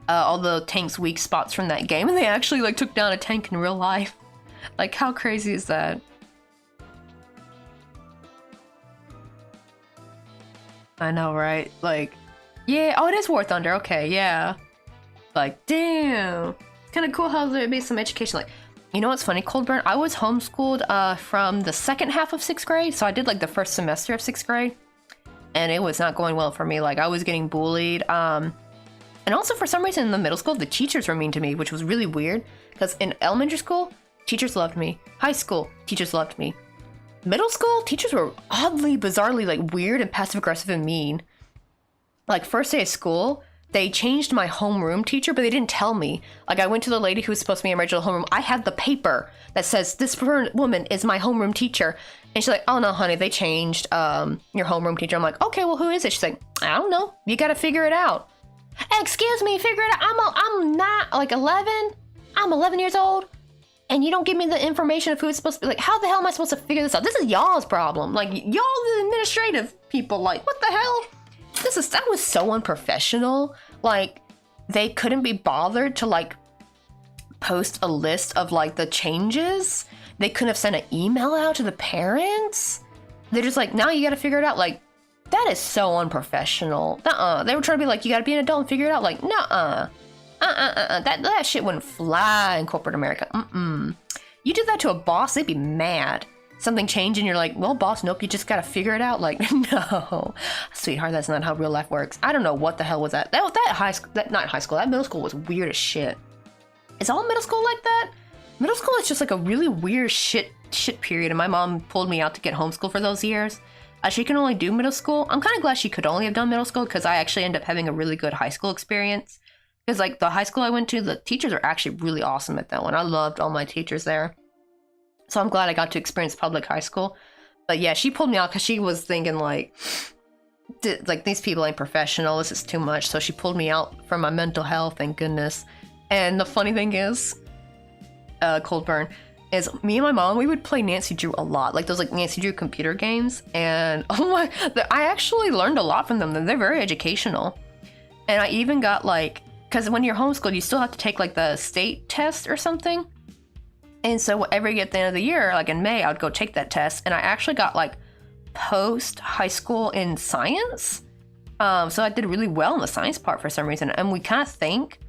all the tank's weak spots from that game, and they actually like took down a tank in real life. Like, how crazy is that? I know, right? Like, yeah, oh, it is War Thunder, okay, yeah. Like, damn. It's kind of cool how there be some education. Like, you know what's funny, Coldburn? I was homeschooled from the second half of 6th grade, so I did like the first semester of 6th grade. And it was not going well for me. Like, I was getting bullied. And also, for some reason, in the middle school, the teachers were mean to me, which was really weird. Because in elementary school, teachers loved me. High school, teachers loved me. Middle school, teachers were oddly, bizarrely, like, weird and passive-aggressive and mean. Like, first day of school, they changed my homeroom teacher, but they didn't tell me. Like, I went to the lady who was supposed to be in my original homeroom. I had the paper that says, this woman is my homeroom teacher. And she's like, oh no, honey, they changed your homeroom teacher. I'm like, okay, well, who is it? She's like, I don't know. You gotta figure it out. Excuse me, figure it out. I'm not like 11. I'm 11 years old. And you don't give me the information of who it's supposed to be. Like, how the hell am I supposed to figure this out? This is y'all's problem. Like, y'all the administrative people. Like, what the hell? That was so unprofessional. Like, they couldn't be bothered to like post a list of like the changes. They couldn't have sent an email out to the parents. They're just like, now you gotta figure it out. Like, that is so unprofessional. They were trying to be like, you gotta be an adult and figure it out. Like, that shit wouldn't fly in corporate America. You did that to a boss, they'd be mad. Something changed and you're like, well, boss, nope, you just gotta figure it out. Like, no, sweetheart, that's not how real life works. I don't know what the hell was that. That middle school was weird as shit. Is all middle school like that? Middle school is just like a really weird shit period, and my mom pulled me out to get homeschooled for those years. She can only do middle school. I'm kind of glad she could only have done middle school, because I actually ended up having a really good high school experience. Because like the high school I went to, the teachers are actually really awesome at that one. I loved all my teachers there. So I'm glad I got to experience public high school. But yeah, she pulled me out because she was thinking like these people ain't professional. This is too much. So she pulled me out for my mental health. Thank goodness. And the funny thing is, cold burn, is me and my mom, we would play Nancy Drew a lot. Like those like Nancy Drew computer games. And oh my, I actually learned a lot from them. They're very educational. And I even got like, because when you're homeschooled, you still have to take like the state test or something. And so every at the end of the year, like in May, I would go take that test. And I actually got like post high school in science. So I did really well in the science part for some reason. And we kind of think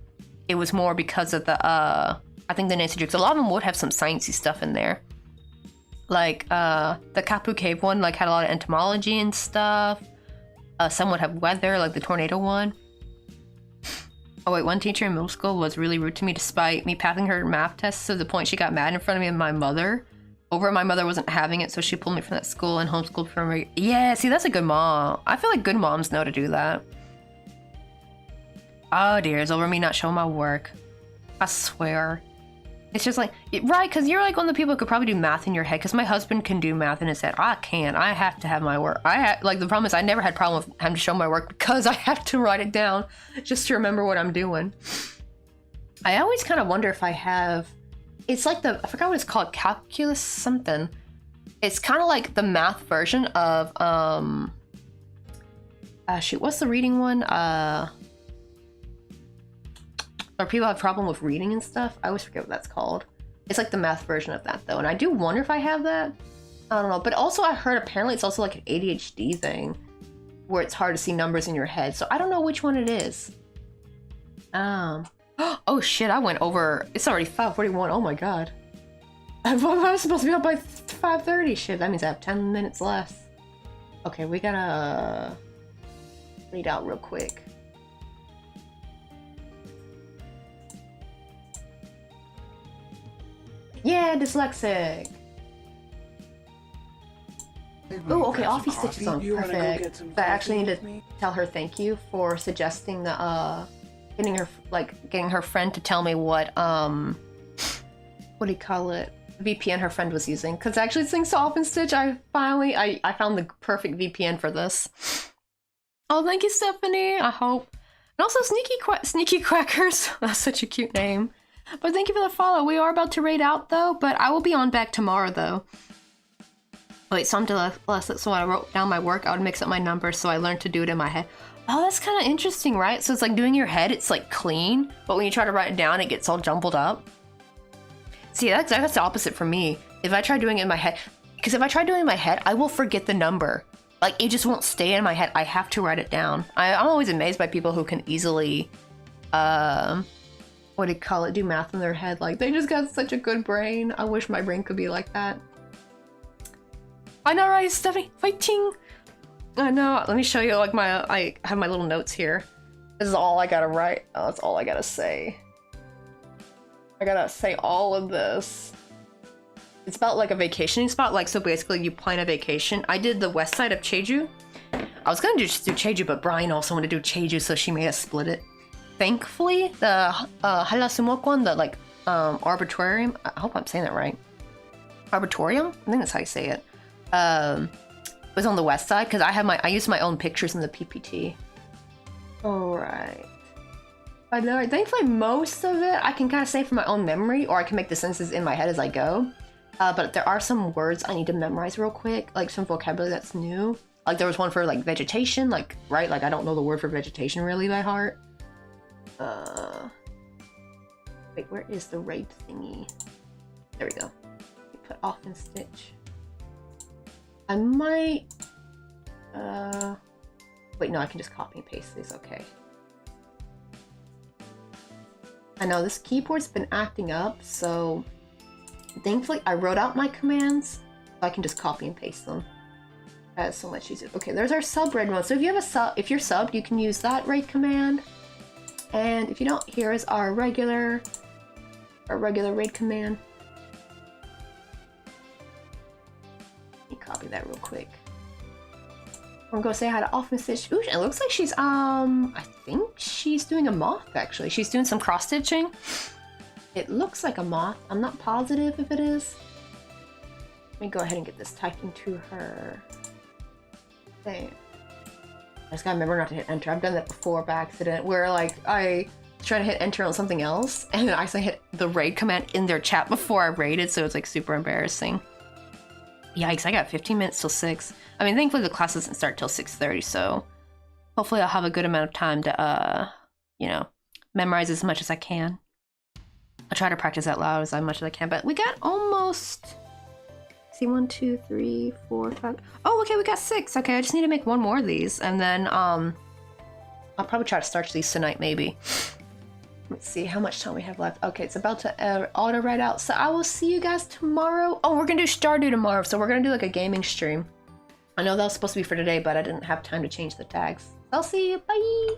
it was more because of the, I think the Nancy Drew, because a lot of them would have some sciencey stuff in there. Like the Kapu Cave one, like had a lot of entomology and stuff. Some would have weather, like the tornado one. Oh wait, one teacher in middle school was really rude to me despite me passing her math tests to the point she got mad in front of me and my mother. My mother wasn't having it, so she pulled me from that school and homeschooled for me. Yeah, see, that's a good mom. I feel like good moms know to do that. Oh dear, it's over me not showing my work. I swear. It's just like, right, because you're like one of the people who could probably do math in your head, because my husband can do math in his head. I can't. I have to have my work. Like, the problem is I never had a problem with having to show my work because I have to write it down just to remember what I'm doing. I always kind of wonder if I have, it's like I forgot what it's called, calculus something. It's kind of like the math version of, shoot, what's the reading one? Or people have a problem with reading and stuff. I always forget what that's called. It's like the math version of that though. And I do wonder if I have that. I don't know. But also I heard apparently it's also like an ADHD thing where it's hard to see numbers in your head. So I don't know which one it is. Oh shit, I went over. It's already 5:41. Oh my god. I was supposed to be up by 5:30. Shit, that means I have 10 minutes less. Okay, we gotta read out real quick. Yeah, dyslexic. Oh, okay, Offie Stitch is on. Perfect. But I actually need to tell her thank you for suggesting the getting her friend to tell me what do you call it? VPN her friend was using. Because actually thanks to Offie Stitch, I found the perfect VPN for this. Oh, thank you, Stephanie. I hope. And also Sneaky Quackers. That's such a cute name. But thank you for the follow. We are about to raid out though, but I will be on back tomorrow though. Wait, so I'm dyslexic, so I wrote down my work. I would mix up my numbers, so I learned to do it in my head. Oh, that's kind of interesting, right? So it's like doing your head, it's like clean, but when you try to write it down, it gets all jumbled up. See, that's the opposite for me. If I try doing it in my head, because if I try doing it in my head, I will forget the number. Like, it just won't stay in my head. I have to write it down. I'm always amazed by people who can easily, what do you call it, do math in their head. Like, they just got such a good brain. I wish my brain could be like that. I know, right, Stephanie? Fighting! I know. Let me show you, like, I have my little notes here. This is all I gotta write. Oh, that's all I gotta say. I gotta say all of this. It's about, like, a vacationing spot. Like, so basically you plan a vacation. I did the west side of Jeju. I was gonna just do Jeju, but Brian also wanted to do Jeju, so she made us split it. Thankfully, the Halasumok one, the like arbitorium, I hope I'm saying that right. Arbitorium? I think that's how you say it. Was on the west side because I used my own pictures in the PPT. Alright. I know, thankfully most of it I can kind of say from my own memory, or I can make the sentences in my head as I go. But there are some words I need to memorize real quick, like some vocabulary that's new. Like there was one for like vegetation, like, right? Like I don't know the word for vegetation really by heart. Wait, where is the raid thingy? There we go. We put off and stitch. I might, wait, no, I can just copy and paste these, okay. I know this keyboard's been acting up, so thankfully I wrote out my commands, so I can just copy and paste them. That's so much easier. Okay, there's our sub raid one. So if you have a sub, if you're subbed, you can use that raid command. And if you don't, here is our regular raid command. Let me copy that real quick. I'm gonna say hi to Offie Stitch. Ooh, it looks like she's I think she's doing a moth actually. She's doing some cross stitching. It looks like a moth. I'm not positive if it is. Let me go ahead and get this typed into her thing. I just gotta remember not to hit enter. I've done that before by accident, where like I try to hit enter on something else, and then I accidentally hit the raid command in their chat before I raided, so it's like super embarrassing. Yikes! I got 15 minutes till 6. I mean, thankfully the class doesn't start till 6:30, so hopefully I'll have a good amount of time to, you know, memorize as much as I can. I'll try to practice out loud as much as I can, but we got almost. See, 1, 2, 3, 4, 5. Oh, okay, we got 6. Okay, I just need to make one more of these, and then I'll probably try to start these tonight, maybe. Let's see how much time we have left. Okay, it's about to auto write out, so I will see you guys tomorrow. Oh, we're gonna do Stardew tomorrow, so we're gonna do like a gaming stream. I know that was supposed to be for today, but I didn't have time to change the tags. I'll see you. Bye.